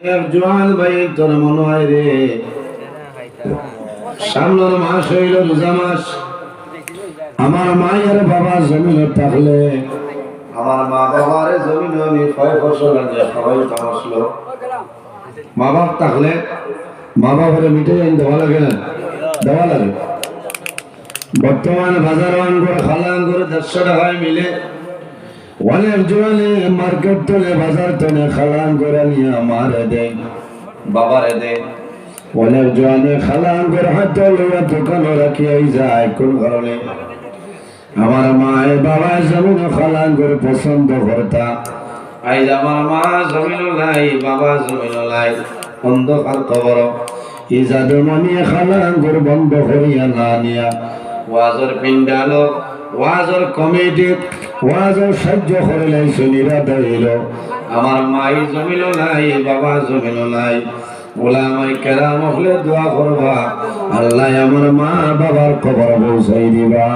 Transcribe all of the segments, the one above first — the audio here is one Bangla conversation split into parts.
জোয়ান ভাই তোর মনে হয় রে সামনের মাস হইল রোজা মাস। আমার মায়ের বাবা জমিনে থাকলে আমার মা বাবার জমিনে আমি 6 ফসল আগে সবাই আসলো। মা বাপ থাকলে মা বাবার মিটে দেওয়া লাগে না, দেওয়া লাগে। বর্তমানে বাজার আঙ্গুর খালা আঙ্গুর 150 টাকায় মিলে। অনেক জোয়ানে মার্কেট তোলে বাজার তোলে খালা আঙ্গুর নিয়ে মারে দেয় বাবারে দেয়। অনেক জোয়ানে খালা আঙ্গুর হাতে লইয়া দোকানে রাখিয়া যায়। কোন কারণে? আমার মায়ের বাবা জমিন খালা আঙ্গুর পছন্দ করতা। আইজ আমার মা জমিন নাই, বাবা জমিন নাই, অন্ধকার কবর। ই জাদু মানি খালা আঙ্গুর বন্ধ করিয়া না নিয়া ওয়াজর পিন্ডাল ওয়াজর কমিটি ওয়াজর সাহায্য করিলে শুনিরা দইল। আমার মাই জমিল নাই, বাবা জমিল নাই। ওলামায়ে কেরাম হলে দোয়া করবা, আল্লাহ আমার মা বাবার কবর পৌঁছাই দিবা।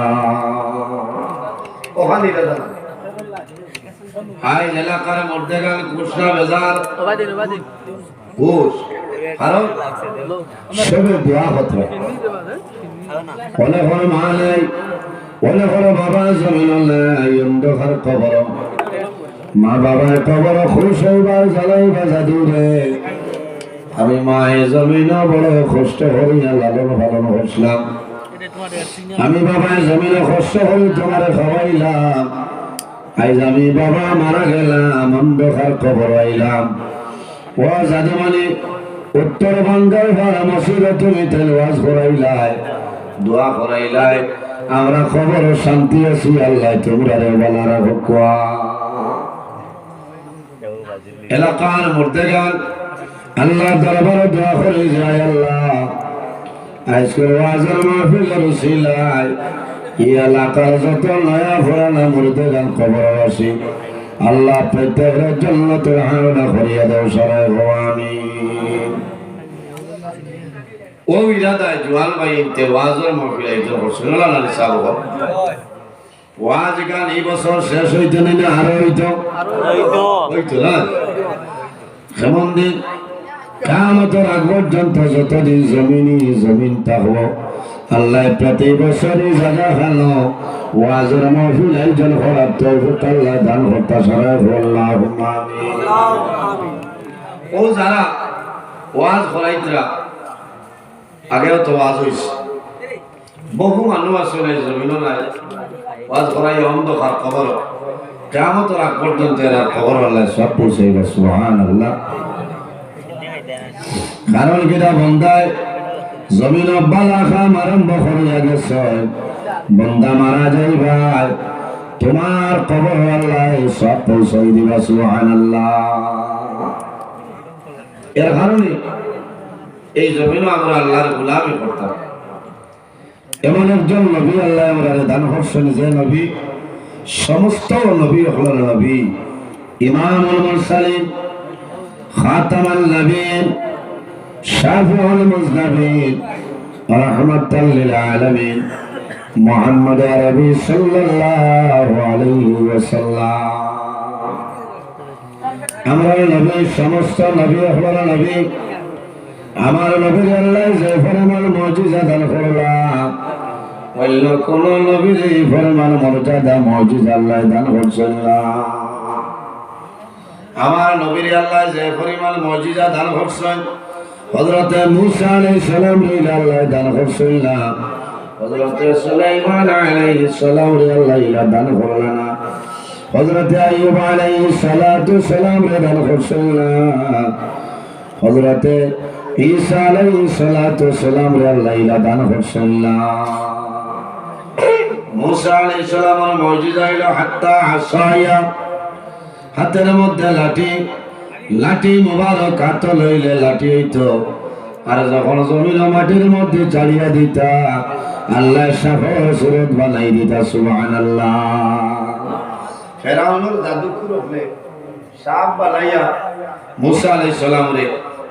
ওখানে দাদা হাই এলাকার মধ্যে গান কুশনা বাজার ঘুষ কারণ সবে দোয়া হতো। অনেক মা নাই, অনেক বাবা জমিন নাই, অন্ধকার কবর। মা বাবার কবর খুশ হইবার জ্বালাইবা জাদুরে। আমি মায়ের জমিন বড় কষ্ট করিয়া লালন পালন করছিলাম। আমি বাবার জমিনে কষ্ট করি তোমার খাওয়াইলাম। আইজ আমি বাবা মারা গেলাম, অন্ধকার কবর আইলাম। ও জাদু মানে উত্তরবঙ্গের ভাড়া মসজিদে তুমি তেলওয়াজ করাইলাই, দোয়া করাইলাই। আমরা খবর শান্তি আছি, আল্লাহ তোমরা রে বলারা ভকুয়া। এলাকার মধ্যে গান আল্লাহ দরবারে দোয়া করে যায়। আল্লাহ আজকে ওয়াজের মাহফিল রসিলাই এই এলাকার যত নয়া পুরানা মুর্দে গান খবর আসি, আল্লাহ প্রত্যেকের জান্নাতের হাওলা করিয়া দাও সরাই গো আমিন। ও ইরাদায় জওয়ান ভাই ইনতে ওয়াজের মাহফিল আইতো শুনলা না সাহেব। ওয়াজ গান এই বছর শেষ হইতো না, আরো হইতো হইতো না। যেমন দিন কিয়ামতের আগ পর্যন্ত যতদিন জমিন থাকবো, আল্লাহ প্রতি বছরই জায়গা খানো ওয়াজের মাহফিল আয়োজন করার তৌফিক আল্লাহ দান করতে সরাই আল্লাহুম্মা আমিন। ও যারা ওয়াজ করাইতরা আগেও তো ওয়াজ হইছে, বহু মানুষ আছে নাই জমিন নাই, ওয়াজ করাই অন্ধকার কবর। কিয়ামতের আগ পর্যন্ত এরা কবর আল্লাহ সব পৌঁছে গেছে। সুবহানাল্লাহ। কারণ কিরা বন্দায় জমিন বালা খাম আরম্ভ করিয়া গেছে, বন্দা মারা যাইবাই তোমার কবর আল্লাহ সব পৌঁছাই দিবা। সুবহানাল্লাহ। এর কারণে এই জমিনও আমরা আল্লাহর গোলামি করতাম। এমন একজন নবী আল্লাহ আমরা দান করছেন, যে নবী সমস্ত নবী হলেন নবী, ইমামুল মুরসালিন, খাতামুন নবীন, শাফিউল মুজনাবিন, রাহমাতাল লিল আলামিন, মুহাম্মদ আরবি সাল্লাল্লাহু আলাইহি ওয়াসাল্লাম। আমরা নবী সমস্ত নবী হলেন নবী। আমার নবীর আল্লাহ যে ফরমান মুজিজা দান করলাম, অন্য কোন নবীর এই ফরমান মর্যাদা মুজিজা আল্লাহ দান করছেন না। আমার নবীর আল্লাহ যে পরিমাণ মুজিজা দান করছেন, হযরত মূসা আলাইহিস সালাম রে আল্লাহ দান করছেন না, হযরত সুলাইমান আলাইহিস সালাম রে আল্লাহ দান করলেন না, হযরত আইয়ুব আলাইহিস সালাতু সালাম রে দান করছেন না, হযরত ঈসা আলাইহিস সালাতু সালাম রে আল্লাহ দান করছেন না। মূসা আলাইহিস সালামের মুজিজা হলো হাত্তা আসায়া, হাতের মধ্যে লাঠি, লাঠি মোবারক হাত লইলে লাঠি হইতো। আর যখন জমিন মাটির মধ্যে চালিয়ে দিতা, আল্লাহ সাফর সুরত বানাই দিতা। সুবহানাল্লাহ। ফেরাউনের জাদুকর হলে সাপ বানাইয়া মূসা আলাইহিস সালাম রে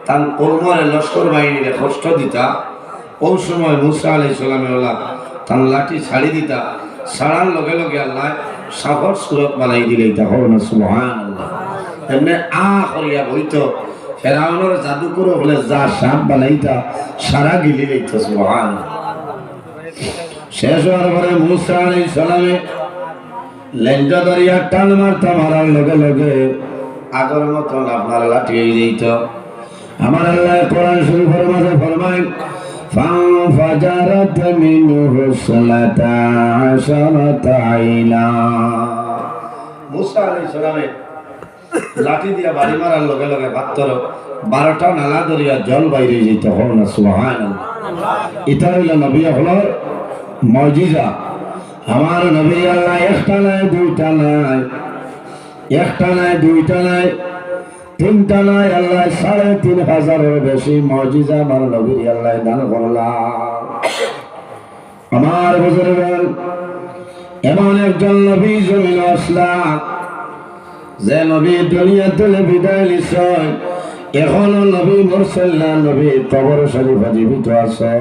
তার কওমের লস্কর বাহিনীরে কষ্ট দিতা। ওই সময় মূসা আলাইহিস সালামের তার লাঠি ছাড়ি দিতা, ছাড়ার লগে লগে আল্লাহ সাফর সুরত বানাই দিলে। তা হল না সুবহানাল্লাহ। এমনি আ করিয়া বইতো ফেরাউনের জাদুকর হলে যা সাপ বানাইতা সারা গিলি লইতো সুবহানাল্লাহ। শেষ হওয়ার পরে মুসা আলাইহিস সালামে লেঞ্জা দরিয়া টান মারতে মারার লগে লগে আগর মতো আপনার লাঠি হয়ে যেত। আমার আল্লাহ কোরআন শরীফের মাঝে ফরমায় ফানফাজারাত মিনহু সালাতা আশারাতা আইনা। মুসা আলাইহিস সালামে লাঠি দিয়া বাড়ি মারার লগে লগে মাত্র 12টা নালা দরিয়া জল বাইরে যেত। হল না সুবহানাল্লাহ। এটা হইল নবী হলর মুজিজা। আমার নবী আল্লাহ একটা নাই দুইটা নাই, একটা নাই দুইটা নাই তিনটা নাই, আল্লাহ 3500-এর বেশি মুজিজা আমার নবী আল্লাহ দান করলাম। আমার বুজুর্গগণ, এমন একজন নবী জমিন আসলাম যে নবী দুনিয়াতে বিদায় নিশ্চয় এখনো নবী মুরসাল না, নবী কবর শরীফে জীবিত আছে।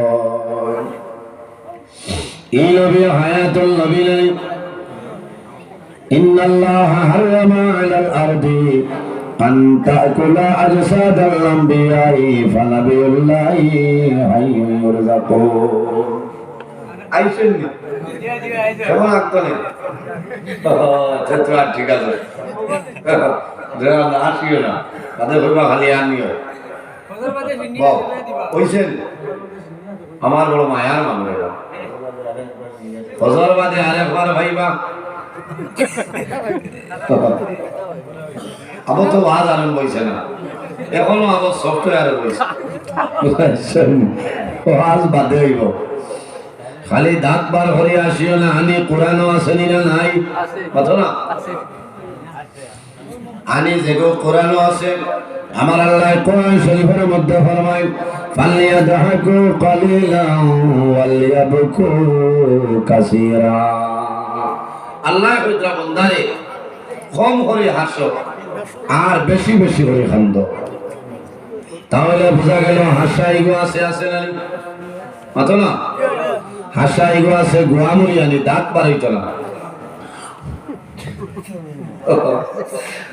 এই নবী হায়াতুল নবী নাই। ইন্নাল্লাহ হারামা আলাল আরদি আন তাকুলা আজসাদাল আমবিয়াই ফানাবিউল্লাহি হাইয়ুন ইউরযাকুন। আইছেন নি কেমন আগতলে আচ্ছা ঠিক আছে যারা না আসিও না তাদের হইবা খালি আনিও কইছেন। আমার বড় মায়ার মানুষ ফজর বাদে আরেকবার ভাইবা আবার তো আজ আরম্ভ হয়েছে না, এখনো আবার সফটওয়্যার হয়েছে আজ বাদে হইব। খালি দাঁত বার হয়ে আসিও না, আনি কোরআনও আসেনি না নাই কথা না, আনি যেগো কোরআনও আছে। আমার আল্লাহ কোরআন শরীফের মধ্যে ফরমায় ফালিয়াদহাকু কালিলান ওয়ালিয়াবকু কাসীরা। আল্লাহ কইরা বান্দারে কম করে হাসো আর বেশি বেশি করে কান্দো। তাহলে বোঝা গেল হাসা ইগো আছে না মাতো না, হাসা ইগো আছে গোয়ামুরি আনি দাঁত বাড়াইতো না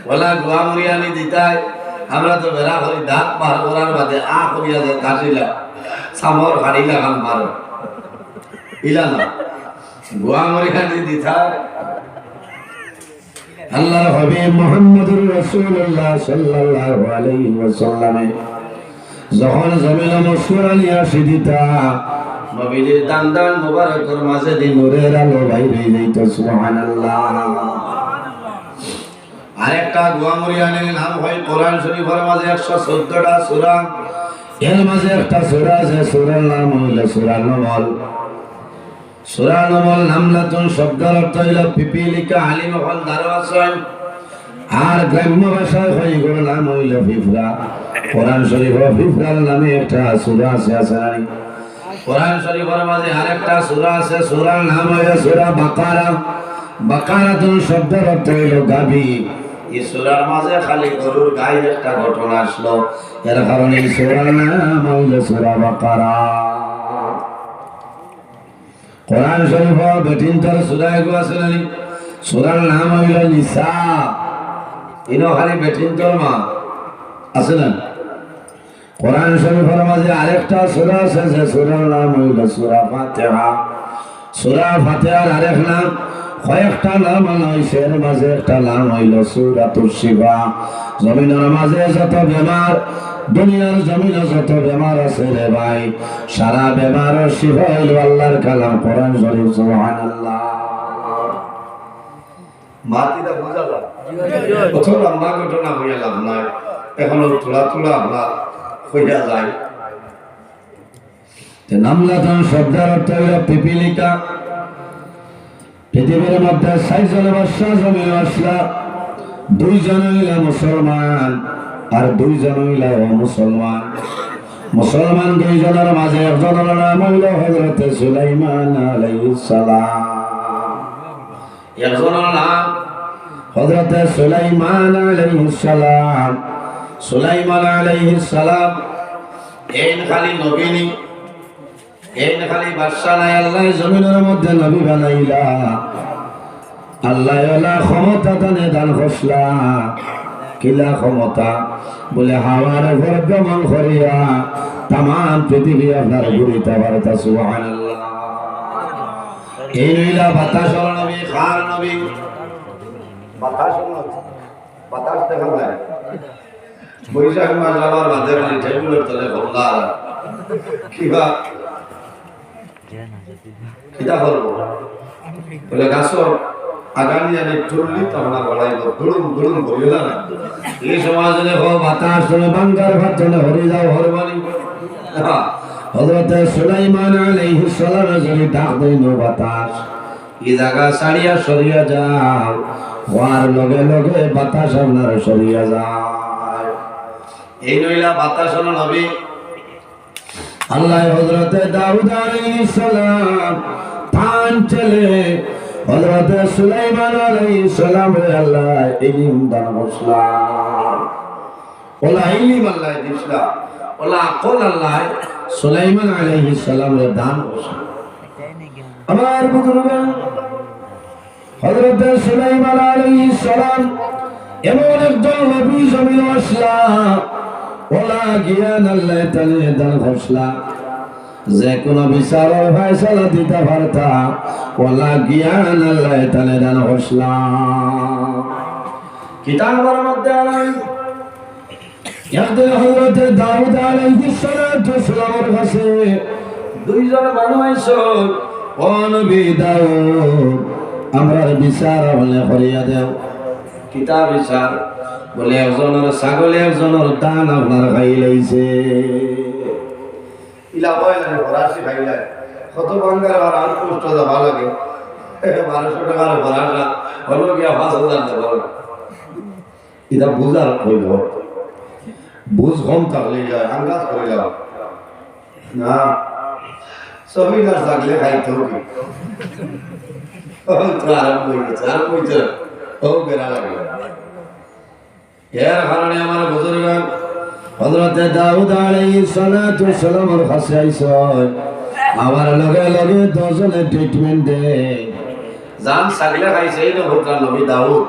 বলা গোয়ামুরি আনি দিতাই। আমরা তো বেড়া করি দাঁত পার করার বাদে আ করিয়া যে কাটিলা সামর হারিলা গান মারো ইলা না, গোয়ামুরি আনি দিতাই। আল্লাহর হাবিব মুহাম্মদুর রাসূলুল্লাহ সাল্লাল্লাহু আলাইহি ওয়াসাল্লাম যখন জমিনে মশহুর আলিয়া সিদিতা নবীর দান দান মুবারকের মাঝে দিয়ে নূরের আলো বাইরে যাইত সুবহানাল্লাহ। আরেকটা গোয়ামুরিয়ানের নাম হয় কোরআন শরীফের মাঝে 114টা সূরা, এর মাঝে একটা সূরা আছে সূরার নাম হইল সূরা নমল। সূরা নমল নামলাতুন শব্দের অর্থ হইল পিপিলিকা, আলিম হল দারওয়াসন, আর গ্রাম্য ভাষায় হয়ে গেল নাম হইল ফিফরা। কোরআন শরীফে ফিফরার নামে একটা সূরা আছে নাই? কোরআন শরীফের মাঝে আরেকটা সূরা আছে, সূরার নাম হইল সূরা বাকারা। বাকারাতুন শব্দের অর্থ হইল গাভী। এই সূরার মাঝে খালি গরুর গায়ের একটা ঘটনা আসলো, এর কারণে এই সূরার নাম হইল সূরা বাকারা। কোরআন শরীফে বেটিনটার সূরা এগো আছে না? সূরার নাম হইল নিসা। ইনো খালি বেটিনটার মা আছে না? কোরআন শরীফের মাঝে আরেকটা সূরা আছে যে সূরার নাম হইল সূরা ফাতিহা। সূরা ফাতিহার আরেক নাম, কয়েকটা নাম হইছে, এর মাঝে একটা নাম হইল সূরাতুশ শিফা। জমিনের মাঝে যত বেমার, দুনিয়ার জমিনে যত বেমার আছে রে ভাই, সারা বেমারের শিফা হইল আল্লাহর কালাম কোরআন শরীফ সুবহানাল্লাহ। মাতিটা বুঝা যায় কত লম্বা ঘটনা হইয়া লাভ নাই, এখনো তোলা তোলা আমরা হইয়া যায়। নামলাতুন শব্দের অর্থ হইল পিপিলিকা। পৃথিবীর মধ্যে ৬০ জন বাদশা জমিনে আসলা, 2 জন হইলা মুসলমান আর 2 জন হইলা অমুসলমান। মুসলমান 2 জনের মাঝে একজনের নাম হইল হযরত সুলাইমান আলাইহিস সালাম। একজনের নাম হযরত সুলাইমান আলাইহিস সালাম। সুলাইমান আলাইহিস সালাম এই খালি নবী নি, এই খালি বাদশা নাই, আল্লাহ জমিনের মধ্যে নবী বানাইলা। আল্লাহ ওয়ালা ক্ষমতা দানে দান করছলা, কিলা ক্ষমতা বলে হাওয়ার উপর ভ্রমণ করিয়া তাম পৃথিবী আপনার ঘুরিতে পারতা সুবহানাল্লাহ। এই নইলা বাতাস নবী খার নবী বাতাস বাতাস দেখা যায় বৈশাখ মাস আবার বাদে মানে টেবিলের তলে বললা কিবা কিটা করবো বলে গাছ আগামী জানি চললি তো আমরা বলাই দুড়ুম দুড়ুম করিও না এই সমাজ দেখো বাতাস বাঙ্গার ভাতনে হরে যাও হরবানি হযরত সুলাইমান আলাইহিস সালাম যদি ডাক দেন বাতাস এই জায়গা ছাড়িয়া সরিয়া যাও হওয়ার লগে লগে বাতাস আপনার সরিয়া যায়। এই নইলা বাতাস হলো নবী আল্লাহ হযরত দাউদ আলাইহিস সালাম তান চলে হযরত সুলাইমান আলাইহিস সালাম আল্লাহ ইলম দান করলেন ওলা ইলম আল্লাহ দিছলা ওলা আকল আল্লাহ সুলাইমান আলাইহিস সালাম দান করলেন। আমার বুজুর্গগণ হযরত সুলাইমান আলাইহিস সালাম এমন একজন নবী জমিন আসলাম ওলা জ্ঞান আল্লাহ তাআলা দান করলেন যে কোনো বিচারের ফয়সালা দিতে পারতা ওলা জ্ঞান আল্লাহ তাআলা দান করলেন। কিতাবের মধ্যে একদিন হযরত দাউদ আলাইহিস সালামের কাছে দুইজন মানুষ আইসো ও নবী দাউদ আমরা বিচার হলে করিয়া দেও। কিতাব বিচার বলে একজনের ছাগলে একজনের দান আপনার খাই লাইছে ইলা বয়লা ভরাসি খাইলা কত বাঙ্গার আর আট কষ্ট দেওয়া লাগে 1200 টাকার ভরাসা হলো গিয়া 5000 দেওয়া এটা বুঝার হইল বুঝ কম থাকলে যায় আঙ্গাজ করে যাও না সবই না থাকলে খাইতে হবে আরম্ভ হয়ে গেছে আরম্ভ হয়েছে ও বেড়া লাগে এর কারণে আমার বুজুর্গ হযরত দাউদ আলাইহিস সালাতু সালামের কাছে আইছে আমার লগে লগে দশজনে ট্রিটমেন্ট দে জান ছাগলে খাইছে এই নবী নবী দাউদ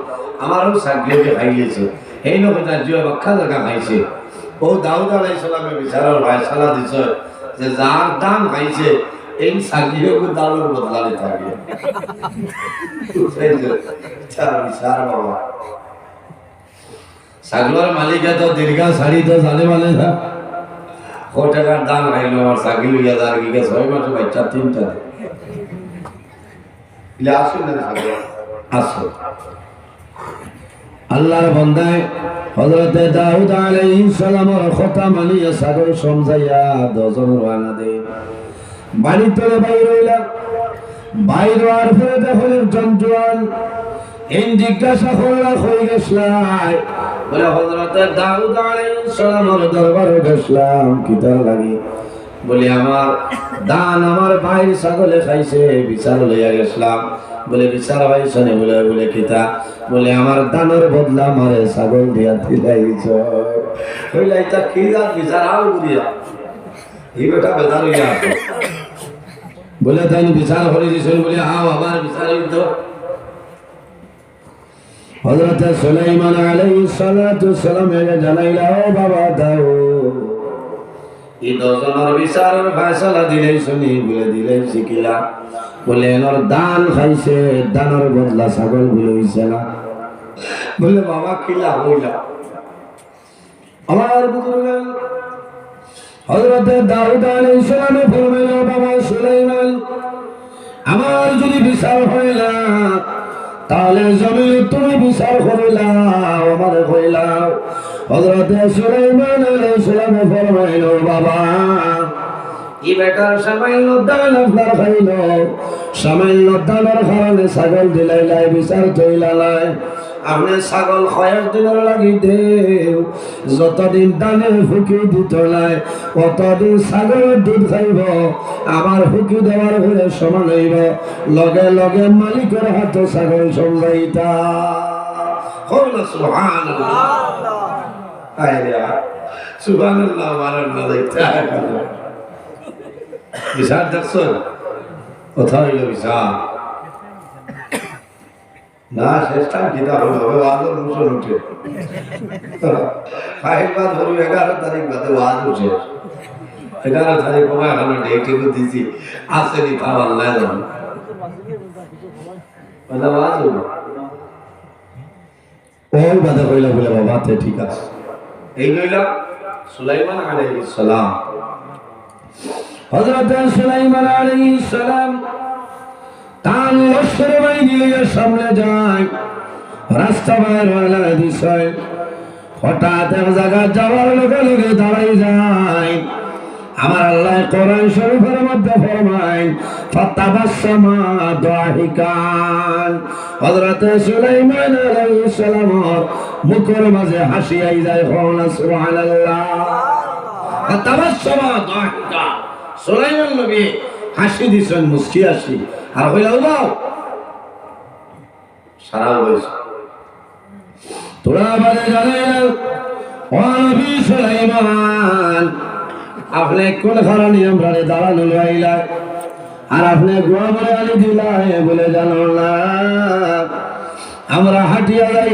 আমারও ছাগলে খাইছে এই নবী জিও বাক্কা জায়গা খাইছে ও দাউদ আলাইহিস সালামের বিচারের ফয়সালা দিছে যে যার দান খাইছে এই ছাগলেও দাউদের বদলাতে থাকে চার বিচার বাবা ছাগলের মালিক তো দীর্ঘা শাড়ি তো জানে মানে না কত টাকার দাম খাইলো আমার ছাগল হইয়া যার কি 6 মাসে বাচ্চা 3টা ইলা আসুন না ছাগল আসো আল্লাহর বান্দায় হযরত দাউদ আলাইহিস সালামের কথা মানিয়া ছাগল সমঝাইয়া দজন রানা দে বাড়ি তোলে বাইরে হইলা বাইরে আর ফিরে দেখো একজন জওয়ান এই জিজ্ঞাসা করলা হয়ে গেছলাই বলে হযরত দাউদ আলাইহিস সালামের দরবারে গেছলাম কি তার লাগি বলে আমার দান আমার ভাই ছাগলে খাইছে বিচার লইয়া গেছলাম বলে বিচার হইছে না বলে বলে কিতা বলে আমার দানের বদলা আমারে ছাগল দিয়া দিলাইছ হইলাই তা কি যা বিচার আও দিয়া এই বেটা বেজার হইয়া বলে তাই বিচার হরি দিছেন বলে আও আমার বিচার হইতো হযরত সুলাইমান আলাইহিস সালাতু সালাম এর জানাইলা ও বাবা দাউদ এই দজনের বিচারের ফয়সালা দিলেই শুনি বলে দিলেই শিখিলা বলে এর দান খাইছে দানের বদলা ছাগল বলে হইছে না বলে বাবা কিলা হইলা আমার বুজুর্গ হযরত দাউদ আলাইহিস সালামে ফরমাইলো বাবা সুলাইমান আমার যদি বিচার হয় না তাহলে জমিন তুমি বিচার করিলাও আমার কইলাও হযরত সুলাইমান আলাইহিস সালাম ফরমাইলো বাবা এই বেটার সামান্য দান আপনার খাইলো সামান্য দানের কারণে ছাগল দিলাইলাই বিচার তৈলালাই আপনি ছাগল কয়েক দিনের লাগি দেও যতদিন দানে ফুকি দিত নাই কতদিন ছাগলের দুধ খাইব আবার ফুকি দেওয়ার ঘরে সমান হইব লগে লগে মালিকের হাতে ছাগল সম্রাইতা সুবহানাল্লাহ আইয়া সুবহানাল্লাহ মারাল্লাহ দেখতা বিচার দেখছো কোথায় হইল বিচার না চেষ্টা কিতা হলো ওয়াজের মুসল উঠে 5 বাদ হলো 11 তারিখ বাদে ওয়াজ উঠে 11 তারিখ কবে এখনো ডেট দিছি আসেনি তা আল্লাহ জানে বলা ওয়াজ হলো ওই বাদে কইলা বলে বাবা তে ঠিক আছে এই লইলা সুলাইমান আলাইহিস সালাম হযরত সুলাইমান আলাইহিস সালাম তার লস্কর বাহিনী নিয়ে সামনে যায় রাস্তা বাইর হওয়ার বিষয় হঠাৎ এক জায়গা যাওয়ার লগে লগে দাঁড়াই যায় আমার আল্লাহ কোরআন শরীফের মধ্যে ফরমায় ফাতাবাসসামা দাহিকান হযরত সুলাইমান আলাইহিস সালামের মুখের মাঝে হাসি আই যায় কওনা সুবহানাল্লাহ ফাতাবাসসামা দাহিকা সুলাইমান নবী হাসি দিছেন মুস্কি হাসি আর হইলাও দাও সারা হইছে তোরা বারে জানেন ও নবী সুলাইমান আপনি কোন কারণে আমরা দাঁড়ানো লইলা আর আপনি গোয়ামরে আলি দিলা বলে জানো না আমরা হাঁটিয়া যাই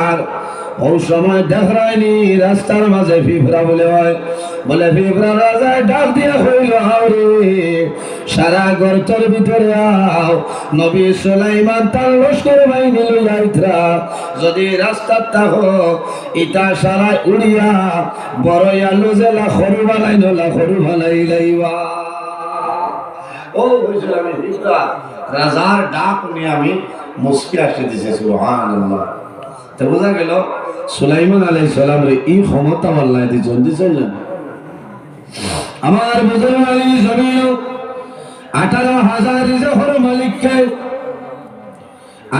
আর ও সময় দেখায়নি রাস্তার মাঝে ফিফরা বলে হয় বলে ফিফরা রাজায় ডাক দিয়া হইল আরে সারা গর্তের ভিতরে আও নবী সুলাইমান তার লস্কর বাহিনী লইয়া ইতরা যদি রাস্তা থাকো ইটা সারা উড়িয়া বড় আলু জেলা খরু বানাই নলা খরু বানাই লাইবা ও বুঝলাম ফিফরা রাজার ডাক নিয়ে আমি মুস্কি আসতে দিছে সুবহানাল্লাহ তো বোঝা গেল সুলাইমান আলাইহিস সালামের এই ক্ষমতা আল্লাহ দিয়েছেন দিছেন আমার বুজুর্গ আলী জমিন 18,000 রিজকের মালিককে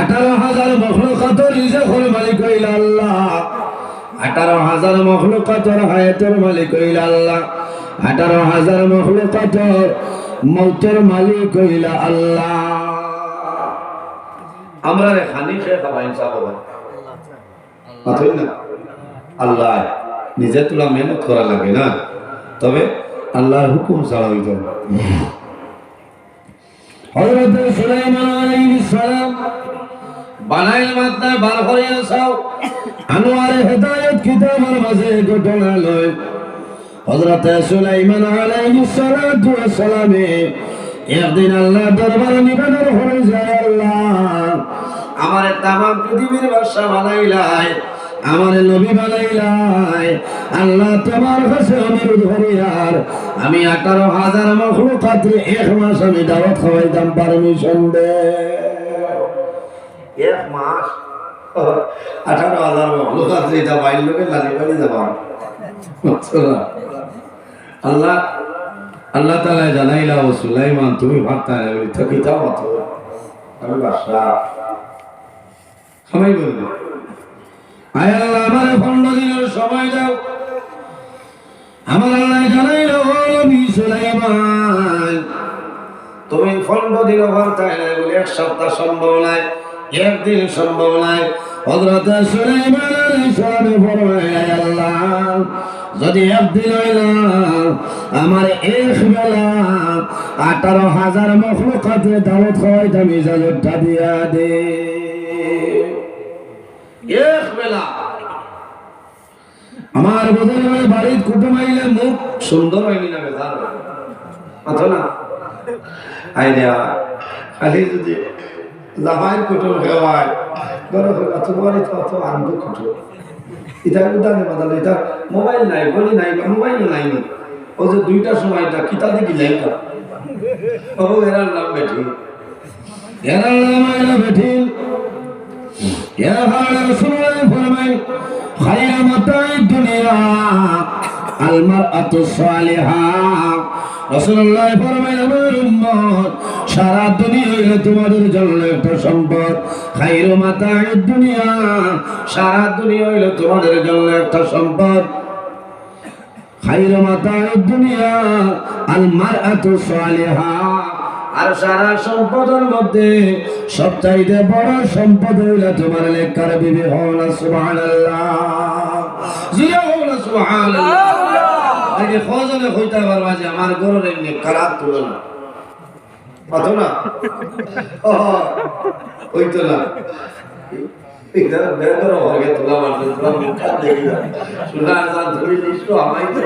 18,000 মখলুকাতের রিজকের মালিক হইল আল্লাহ 18,000 মখলুকাতের হায়াতের মালিক হইল আল্লাহ 18,000 মখলুকাতের মৌতের মালিক হইল আল্লাহ আমরা রে খানি খেয়ে খাবা ইনশাআল্লাহ আল্লাহ নিজে তোলা মেহনত করা লাগে না তবে আল্লাহর হুকুম ছাড়া হইতো না হযরত সুলাইমান আলাইহিস সালাম বানাইল মাত্রা বার করিয়া চাও আনোয়ারে হেদায়েত কিতাবের মাঝে ঘটনা লয় হযরত সুলাইমান আলাইহিস সালাতু ওয়াস সালামে একদিন আল্লাহ দরবারে নিবেদন হয়ে যায় আল্লাহ আমার তাম পৃথিবীর বাদশা বানাইলাই আমার নবী বানাইলাই আল্লাহ তোমার কাছে অনুরোধ করি আর আমি 18,000 মখলুকাতের এক মাস আমি দাওয়াত খাওয়াইতাম পারমিশন দে এক মাস 18,000 মখলুকাতের এটা বাইর লোকে লালি বাড়ি যাবা আল্লাহ আল্লাহ তাআলা জানাইলা ও সুলাইমান তুমি ভাবতা আমি থাকিতা মত আমি বাদশা সময় বলবো আয় আল্লাহ আমার 15 দিনের সময় দাও আমার আল্লাহ জানাইলো ও নবী সুলাইমান তুমি 15 দিন বার্তায় না বলে এক সপ্তাহ সম্ভব নয় একদিন সম্ভব নয় হযরত সুলাইমান আলাইহিস সালাম ফরমায় আয় আল্লাহ যদি একদিন হইল আমার এক বেলা 18,000 মখলুকাতের দাওয়াত খাওয়াইতাম ইজাজতটা দিয়া দে এক বেলা আমার বুজুর্গের বাড়ির কুটুম আইলে মুখ সুন্দর হয়নি না বেজার কথা না আইডিয়া খালি যদি জামাইয়ের কুটুম খাওয়ায় বড় কত বড় কত আনন্দ কুটুম এটা উদানে বদলে এটা মোবাইল নাই বলি নাই মোবাইল নাই ও যে দুইটার সময়টা কিতা দেখি লাইকা ও এরার নাম বেঠি এরার নাম আইলা বেঠি ইয়া হাওলা রাসূলুল্লাহ ফরমায় খায়রা মাতা'id দুনিয়া আল মারআতু সালিহা রাসূলুল্লাহ ফরমায় আমার উম্মত সারা দুনিয়া হইলো তোমাদের জন্য একটা সম্পদ খায়রু মাতা'id দুনিয়া সারা দুনিয়া হইলো তোমাদের জন্য একটা সম্পদ খায়রু মাতা'id দুনিয়া আল মারআতু সালিহা আর সারা সম্পদের মধ্যে সবচাইতে বড় সম্পদ হইলো তোমার নেককার বিবি হওয়া সুবহানাল্লাহ জিয়া হওয়া সুবহানাল্লাহ আগে খোঁজনে কইতে পারবা যে আমার ঘরের নেককারাত তুলো না কত না ওইতো না इधर मैं तो हो गया तुला मारते तुला मुक्का देगा सुना आसान थोड़ी लिस्ट तो हमारी तो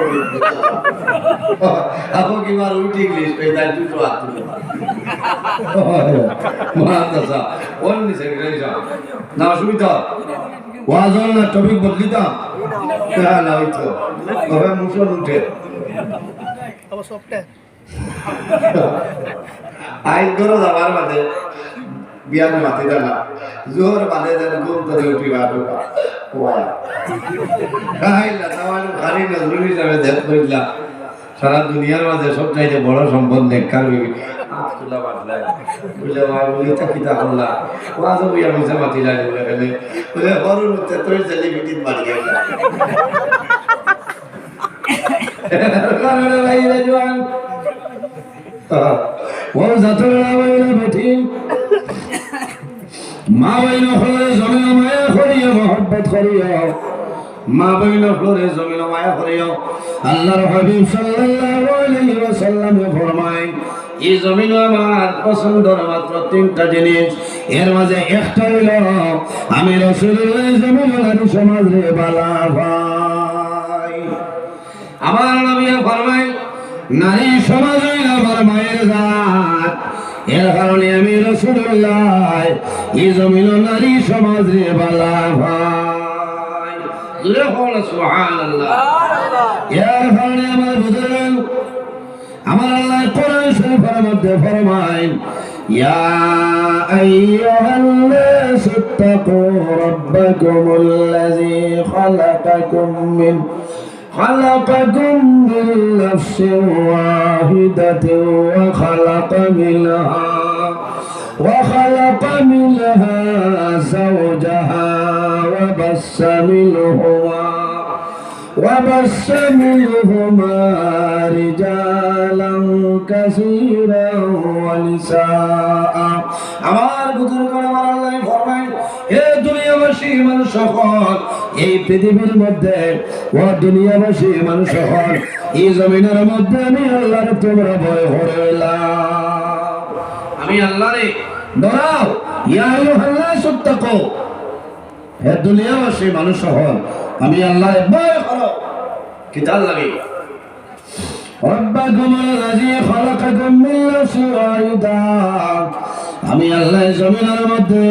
आपको की बार उल्टी लिस्ट पे दाई तू तो आती मानता सा वन नहीं सेक्रेटरी सा ना सुविधा वाजन ना टॉपिक बदली था क्या ना इतो अब मुझे उठे अब सॉफ्ट है आई करो दबार बाते बियान माते जाना जोर बांधे जन घूम तो उठी बात होगा वाया आई लतावान खाली नजरुनी जावे देख কইলা সারা দুনিয়ার মাঝে সবচাইতে বড় সম্পদ নেককার বিবি তুলা বাদলা বুঝলে মা বলি তা কিতা হল্লা ওয়াজ বইয়া মিছা মাতি লাগে বলে গেলে বলে হরুন তে তোর সেলিব্রিটি মারি গেল কারণে ভাই রাজওয়ান ওয়াজ জাতরা ওয়াইলা বেঠিন মা বাইনা হলে জমিন মায়া করিয়া মোহব্বত করিয়া মা বাইনা হলে জমিন মায়া করিয়া আল্লাহর হাবিব সাল্লাল্লাহু আলাইহি ওয়াসাল্লাম ফরমায় এই জমিন আমার পছন্দের মাত্র তিনটা জিনিস এর মাঝে একটা হলো আমি রাসূলুল্লাহ জমিন নারী সমাজে বালা ভাই আমার নবী ফরমায় নারী সমাজে আমার মায়ের জাত এর কারণে আমি রাসূলুল্লাহ এই জমিন নারী সমাজে বালা ভাই জোরে বলো সুবহানাল্লাহ এর কারণে আমার বুঝলেন আমার আল্লাহ কোরআন শরীফের মধ্যে ফরমায় ইয়া আইয়ুহান-নাস ইত্তাকু রাব্বাকুমুল্লাযী خلقكم من نفس واحدة وخلق منها زوجها وبث منهما رجالا كثيرا ونساء আমার বুজুর্গ আমার আল্লাহ ফরমায় হে দুনিয়াবাসী মানুষ সকল এই পৃথিবীর মধ্যে ও দুনিয়াবাসী মানুষ সকল এই জমিনের মধ্যে আমি আল্লাহর তোমরা ভয় করিলাম আমি আল্লাহরে ডরাও ইয়া আইয়ুহান-নাস ইত্তাকু হে দুনিয়াবাসী মানুষ সকল আমি আল্লাহরে ভয় করো কিতাল লাগে রব্বাকুমুল্লাযী খালাকাকুম মিন নাফসিন ওয়াহিদা আমি আল্লাহ জমিনের মধ্যে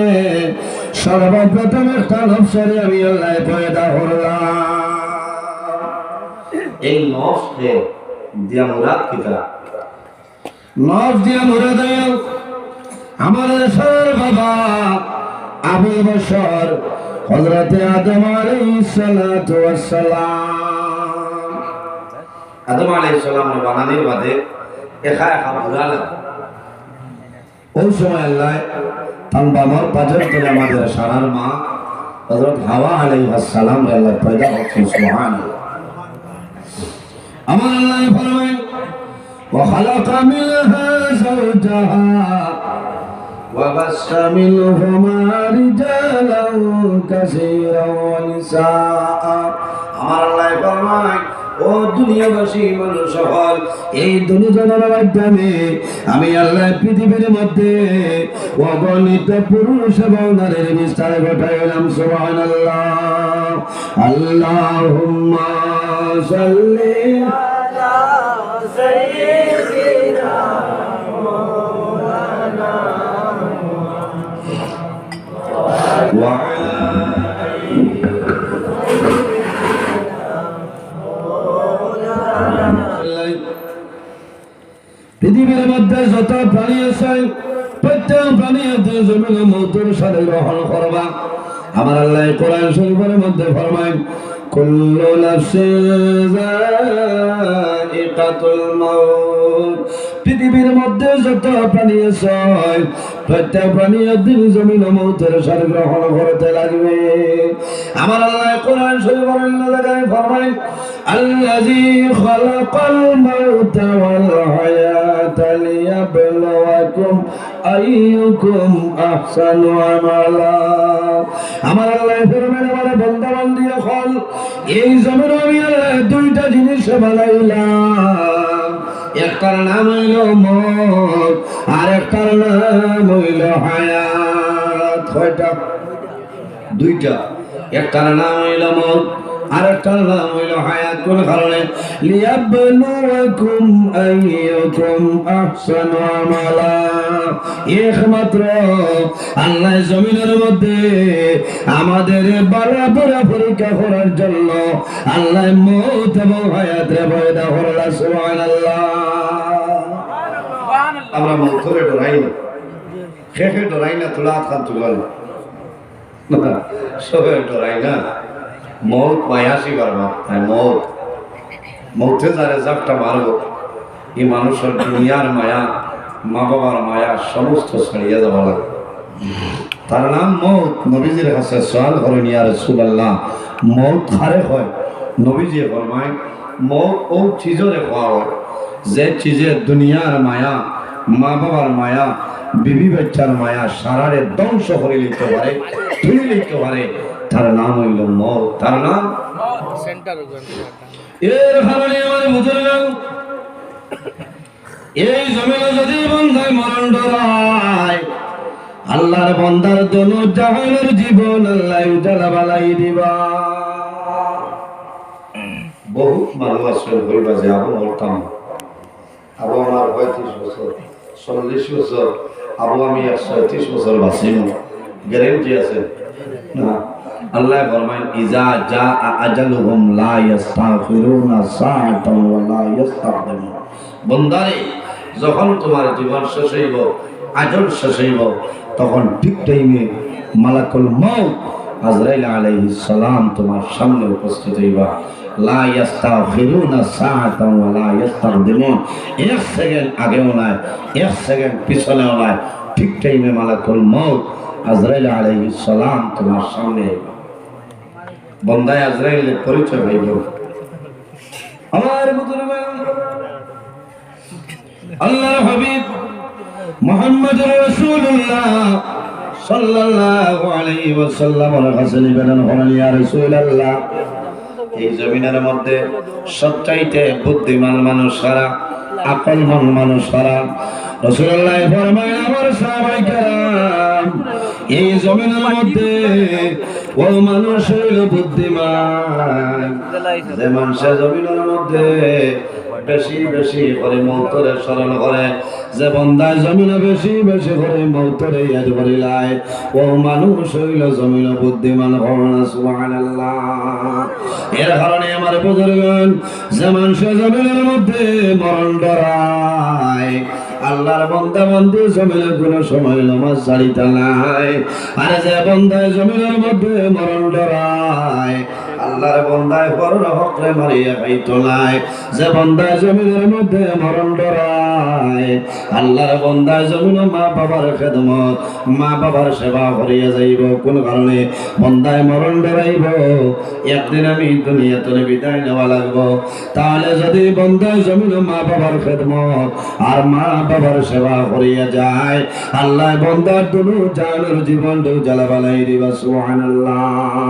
সর্বপ্রথম একটা নফসরে আমি আল্লাহ পয়দা করলাম এই নফসে দিয়া মুরাদ কিতা নফস দিয়া মুরাদ আমার সর বাবা আবু বশর হযরত আদম আলাইহিস সালাতু ওয়াস সালাম আদম আলাইহিস সালামের বানানোর বাদে একা একা বুঝালেন ওই সময় আল্লাহ তার বাবার পাঁচের তলে আমাদের সারার মা হযরত হাওয়া আলাইহিস সালাম আল্লাহ পয়দা করছেন সুবহানাল্লাহ আমার আল্লাহ ফরমায় ওয়া খালাকা মিনহা যাওজাহা ওয়া বাসসা মিনহুমা রিজালান কাসীরান ওয়া নিসাআ আমার আল্লাহ ফরমায় ও দুনিয়াবাসী মানুষ সকল এই দুনিয়ার মাধ্যমে আমি আল্লাহ পৃথিবীর মধ্যে অগণিত পুরুষ এবং নারীর বিস্তার ঘটাইলাম সুবহানাল্লাহ আল্লাহুম্মা সাল্লি আলা সাইয়্যিদিনা মাওলানা ওয়া পৃথিবীর মধ্যে যত প্রাণী আছে প্রত্যেক প্রাণী জমিন মৌতের সাথে গ্রহণ করবা আমার আল্লাহ কোরআন শরীফের মধ্যে ফরমায় কুল্লু নাফসিন যায়িকাতুল মাউত পৃথিবীর মধ্যে যত প্রাণী আছে প্রত্যেক প্রাণী একদিন জমিন মৌতের সাথে গ্রহণ করতে লাগবে আমার আল্লাহ কোরআন শরীফের জায়গায় ফরমায় আল্লাযী খালাকাল মাউতা ওয়াল হায়াতা লিয়াবলুয়াকুম আইয়ুকুম আহসানু আমালা আমার আল্লাহ ফরমায় আমার বান্দা বান্দি হল এই জমিনে আমি আল্লাহ দুইটা জিনিস বানাইলাম একটার নাম হইল মওত আর একটার নাম হইল হায়াত কয়টা দুইটা, একটার নাম হইল মৌত, আরেকটার নাম হইল হায়াত। কোন কারণে? লিয়াবলুয়াকুম আইয়ুকুম আহসানু আমালা। একমাত্র আল্লাহ জমিনের মধ্যে আমাদের বরাবর পরীক্ষা করার জন্য আল্লাহ মৌত এবং হায়াতের পয়দা করলেন। সুবহানাল্লাহ। আমরা মৌতরে ডরাই না, খেখে ডরাই না, তোলা খান তুলাল না, সবে ডরাই না। মৌত মায়াসি পারবা, তাই মৌত মৌতে যারে জাপটা মারব, এই মানুষের দুনিয়ার মায়া, মা বাবার মায়া সমস্ত ছাড়িয়ে যাওয়া লাগে। তার নাম মৌত। নবীজির কাছে সওয়াল করেন, ইয়া রাসূলুল্লাহ, মৌত কারে হয়? নবীজি ফরমায়, মৌত ও চিজরে হওয়া হয় যে চিজে দুনিয়ার মায়া, মা বাবার মায়া, বিবি বাচ্চার মায়া সারারে ধ্বংস করে লিখতে পারে, তুলে লিখতে পারে, তার নাম হইল মৌত। তার নাম এর কারণে আমার বুঝুর্গ, এই জমিনে যদি বন্ধায় মরণ ডরায়, আল্লাহর বন্দার দোনো জাহানের জীবন আল্লাহ উজালা বালাই দিবা। বহুত মানুষ আসলে হইবা যে আবু মরতাম, আবু আমার 35 বছর, 40 বছর, আবু আমি 130 বছর বাঁচিব, গ্যারেন্টি আছে না? আল্লাহ ফরমায়, ইজা জা আজালুহুম লা ইস্তাগফিরুনা সাআতান ওয়া লা ইস্তাকদিমুন। বন্দারে, যখন তোমার জীবন শেষ হইব, আজল শেষ হইব, তখন ঠিক টাইমে মালাকুল মউত আজরাইল আলাইহিস সালাম তোমার সামনে উপস্থিত হইবা। লা ইস্তাগফিরুনা সাআতান ওয়া লা ইস্তাকদিমুন। এক সেকেন্ড আগেও নাই, এক সেকেন্ড পিছনেও নাই, ঠিক টাইমে মালাকুল মউত আজরাইল আলাইহিস সালাম তোমার সামনে আইবা। বন্দায় আজরাইলের পরিচয় হইব। আমার বুজুর্গ, আল্লাহর হাবিব মুহাম্মদুর রাসূলুল্লাহ সাল্লাল্লাহু আলাইহি ওয়াসাল্লামের কাছে নিবেদন করেন, ইয়া রাসূলুল্লাহ, এই জমিনের মধ্যে সবচাইতে বুদ্ধিমান মানুষ কারা, আকলমন মানুষ কারা? রাসূলুল্লাহ ফরমায়, আমার সাহাবায়ে কেরাম, এই জমিনের মধ্যে ও মানুষ হইল বুদ্ধিমান যে মানুষের জমিনের মধ্যে বেশি বেশি করে মৌতরে স্মরণ করে, যে বন্দায় জমিনে বেশি বেশি করে মৌতরে ইয়াদ করিলায়, ও মানুষ হইল জমিন বুদ্ধিমান। সুবহানাল্লাহ। এর কারণে আমার বুজুর্গগণ, যে মানুষের জমিনের মধ্যে মরণ ডরায়, আল্লাহর বান্দা বান্দি জমিনের কোন সময় নামাজ ছাড়িতে নাই। আর যে বন্দায় জমিনের মধ্যে মরণ ডরায়, আল্লাহর বান্দায় পরের হকরে মারিয়া খাইতো নাই। যে বন্দায় জমিনের মধ্যে মরণ ডরায়, আল্লাহর বান্দায় জমিন মা বাবার খেদমত, মা বাবার সেবা করিয়া যাইব। কোন কারণে? বন্দায় মরণ ডরাইব, একদিন আমি দুনিয়াতে বিদায় নেওয়া লাগবো। তাহলে যদি বন্দায় জমিন মা বাবার খেদমত আর মা বাবার সেবা করিয়া যায়, আল্লাহ বন্দার দুনু জানের জীবন জ্বালা বালাই দিবা। সুবহানাল্লাহ।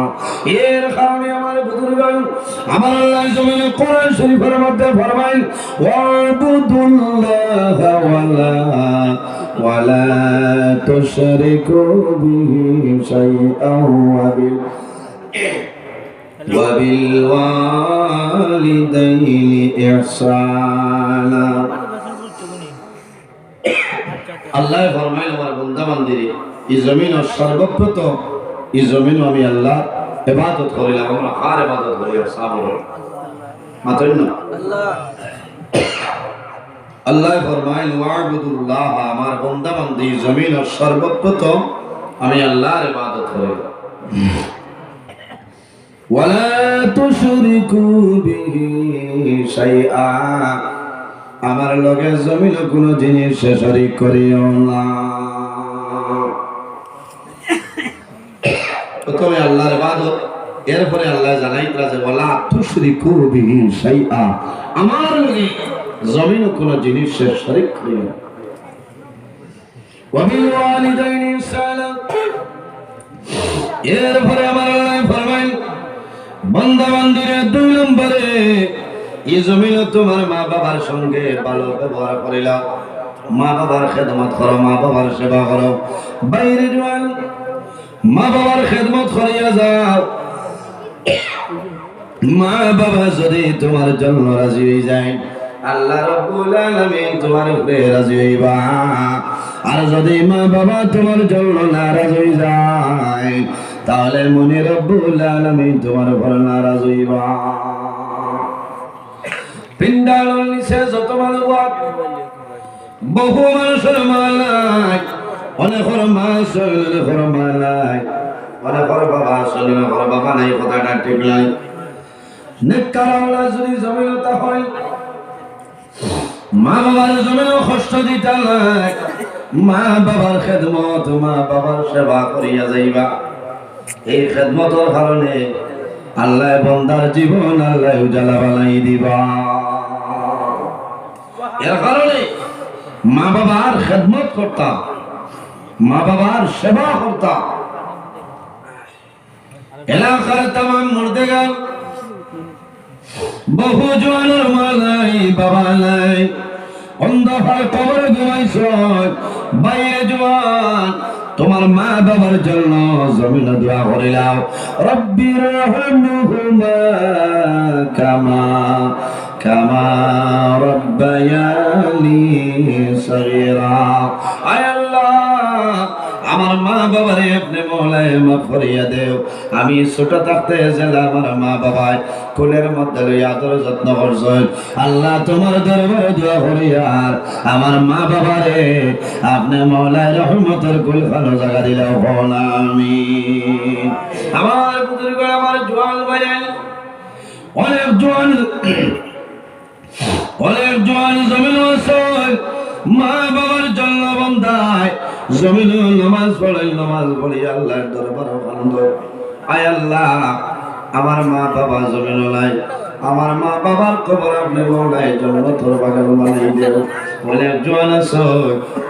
এর কারণে আমার বুজুর্গগণ, আমার আল্লাহ জমিনে কোরআন শরীফের মধ্যে ফরমাইল, ওয়াবুদুল্লাহ ওয়ালা তুশরিকু বিহি শাইআন ওয়াবিল ওয়ালিদাইনি ইহসানা। আল্লাহ ফরমাইল, আমার বান্দা বান্দিরে, এই জমিনের সর্বপ্রথম এই জমিন আমি আল্লাহ ইবাদত করিলাম। আমরা কার ইবাদত করি? সাবর মাত্র না। আল্লাহ ফরমাইল, ওয়াবুদুল্লাহ, আমার বান্দা বান্দি জমিনের সর্বপ্রথম আমি আল্লাহর ইবাদত করিলাম। ওয়ালা তুশরিকু বিহি শাইআ, আমার লগে জমিন কোন জিনিস শরীক করিও না। প্রথমে আল্লাহর ইবাদত, এরপরে আল্লাহ জানাইতরা যে ওয়ালা তুশরিকু বিহি শাইআ, আমার লগে জমিন কোন জিনিস শরীক করিও না। ওয়াবিল ওয়ালিদাইনি ইহসানা, এরপরে আমার আল্লাহ ফরমাইল, বান্দা বান্দিরে 2 নম্বরে এই জমিনে তোমার মা বাবার সঙ্গে ভালো ব্যবহার করিলাম। মা বাবার খেদমত করো, মা বাবার সেবা করো। বাইরে জওয়ান মা বাবার খেদমত করিয়া যাও। মা বাবা যদি তোমার জন্য রাজি হয়ে যায়, আল্লাহ রাব্বুল আলামিন তোমার উপরে রাজি হইবা। আর যদি মা বাবা তোমার জন্য নারাজ হয়ে যায়, তাহলে মনে রাব্বুল আলামিন তোমার উপর নারাজ হইবা। পিন্ডালের নিচে যত মানুষ, বহু মানুষের মালায়, অনেকের মা আসল, অনেকের মা নাই, অনেকের বাবা আসল, অনেকের বাবা নাই, কথাটা ঠিক নাই। নেককার আল্লাহ যদি জমিনতা হয়, মা বাবার জমিন কষ্ট দিতে নাই, মা বাবার খেদমত, মা বাবার সেবা করিয়া যাইবা। এই খেদমতের কারণে আল্লাহ বন্দার জীবন আল্লাহ উজালা বানাই দিবা। এর কারণে মা বাবার খেদমত করতাম, মা বাবার সেবা করতাম। এলাকার তামাম মুর্দেগান, বহু জোয়ানের মা নাই, বাবা নাই, অন্ধকার কবরে ঘুমাইছ, বাইরে জোয়ান, তোমার মা বাবার জন্য জমিনে দোয়া করিলাম, রব্বি রহমহুমা কামা কামা রব্বায়ানি সগীরা। আয় আল্লাহ, আমার মা বাবারে আপনি মওলায় মাফ করিয়া দেও। আমি ছোট থাকতে জেলা আমার মা বাবায় কোলের মধ্যে লইয়া আদর যত্ন করছেন। আল্লাহ তোমার দরবারে দোয়া করিয়া আমার মা বাবারে আপনি মওলায় রহমতের কুল ভালো জায়গা দিলাও হন আমিন। আমার বুজুর্গ, আমার জোয়ান ভাইয়ের, অনেক জোয়ান জমিন আছে, মা বাবার জন্য বন্ধায় জমিন নামাজ পড়ি আল্লাহর দরবারে কান্দ। আয় আল্লাহ, আমার মা বাবা জমিন নাই, আমার মা বাবার কবর আপনি মওলায় জান্নাতুল বাগান বানাই দেও। অনেক জোয়ান আছে,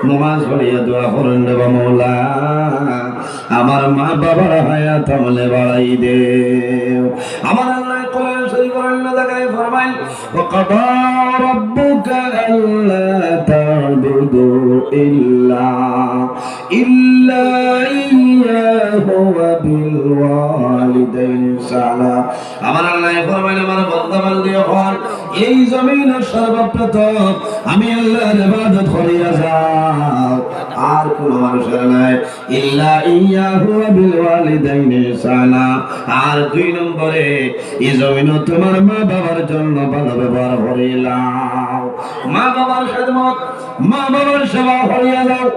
নামাজ পড়িয়া দোয়া করেন দেবা মওলা, আমার মা বাবার হায়াত আমলে বাড়াই দেও। আমার আল্লাহ কোরআন শরীফ অন্য জায়গায় ফরমায়, ওয়াকাদা রাব্বুকা আল্লা তা'বুদু ইল্লা ইয়্যাহু ওয়া বিল ওয়ালিদাইনি ইহসানা। আমার আল্লাহ ফরমায়, আমার বান্দা বান্দি হন, এই জমিনের সর্বপ্রথম আমি আল্লাহর ইবাদত করিয়া যাও, আর কোন মানুষের নাই। ইল্লা ইয়্যাহু ওয়া বিল ওয়ালিদাইনি ইহসানা। আর 2 নম্বরে এই জমিন তোমার মা বাবার জন্য ভালো ব্যবহার করিলাম। মা বাবার খেদমত, মা বাবার সেবা করিয়া যাও।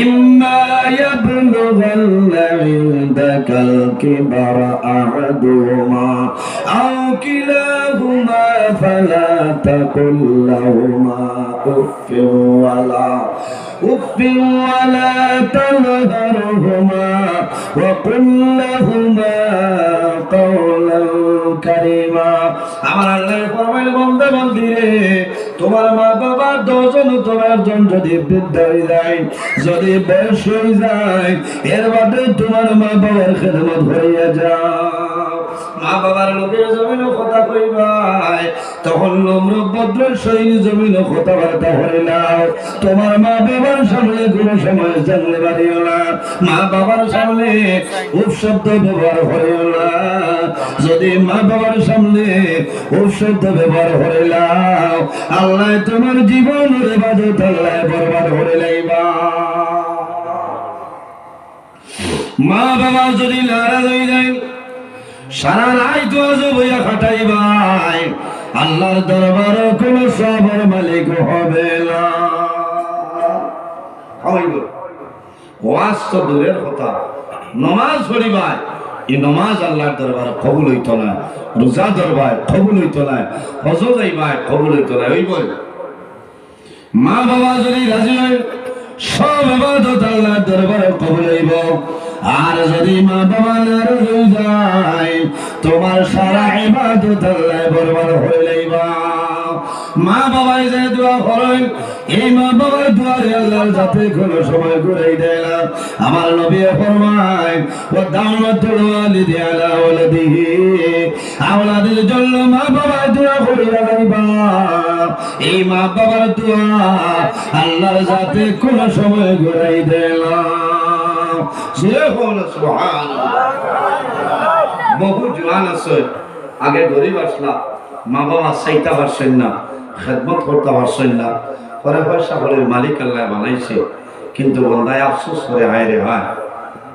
ইম্মা ইয়াবলুগান্না ইনদাকাল কিবারা আহাদুহুমা আও কিলাহুমা ফালা তাকুল লাহুমা উফফিন ওয়ালা তানহারহুমা ওয়া কুল লাহুমা কাওলান কারীমা। আমার আল্লাহ ফরমাইল, বান্দা বান্দি রে, তোমার মা বাবা 10 জন, তোমার জন যদি বৃদ্ধ হয়ে যায়, যদি বয়স হয়ে যায়, এর বাদে তোমার মা বাবার খেদমত হইয়া যাও। মা বাবার লোকের জমিনও কথা কইবাই, তখন নম্র ভদ্র সহিত জমিনও কথাবার্তা হইলাও। তোমার মা বাবার সামনে কোনো সময় জানলে বাড়িও না, মা বাবার সামনে উপশব্দ ব্যবহার করিও না। যদি মা বাবার সামনে উপশব্দ ব্যবহার করিলাও, আল্লাহ তোমার জীবনের ইবাদত আল্লাহ বরবাদ করে লাইবা। মা বাবা যদি নারাজ হয়ে যায়, সারা রাত তো আজব হইয়া কাটাইবাই, আল্লাহর দরবারে কোন সবর মালিক হবে না। ওয়াজ তো দূরের কথা, নমাজ পড়িবাই, এই নমাজ আল্লাহর দরবারে কবুল হইত না। রোজা ধরবাই কবুল হইত না, হজ যাইবাই কবুল হইত না। ওই বল, মা বাবা যদি রাজি হয়, সব ইবাদত আল্লাহর দরবারে কবুল হইব। আর যদি মা বাবা নারাজ হয়ে যায়, তোমার সারা ইবাদত আল্লাহ বরবাদ হয়ে যাইবা। মা বাবাই যে দোয়া করেন, এই মা বাবার দোয়ারে আল্লাহ যাতে কোনো সময় ঘুরাই দেয় না। আমার নবী ফরমায়, ওয়া দাওয়াতুল ওয়ালিদি আলা ওয়ালাদিহি, আওলাদের জন্য মা বাবার দোয়া করিয়া যাইবা। এই মা বাবার দোয়া আল্লাহ যাতে কোনো সময় ঘুরাই দেয় না। জোরে হল সুবহানাল্লাহ। বহু জওয়ান আছে আগে গরিব আসলা, মা বাবা চাইতে পারছেন না, খেদমত করতে পারছেন না, পরে পয়সা করে মালিক আল্লাহ বানাইছে, কিন্তু বন্দায় আফসোস করে হায় রে হায়,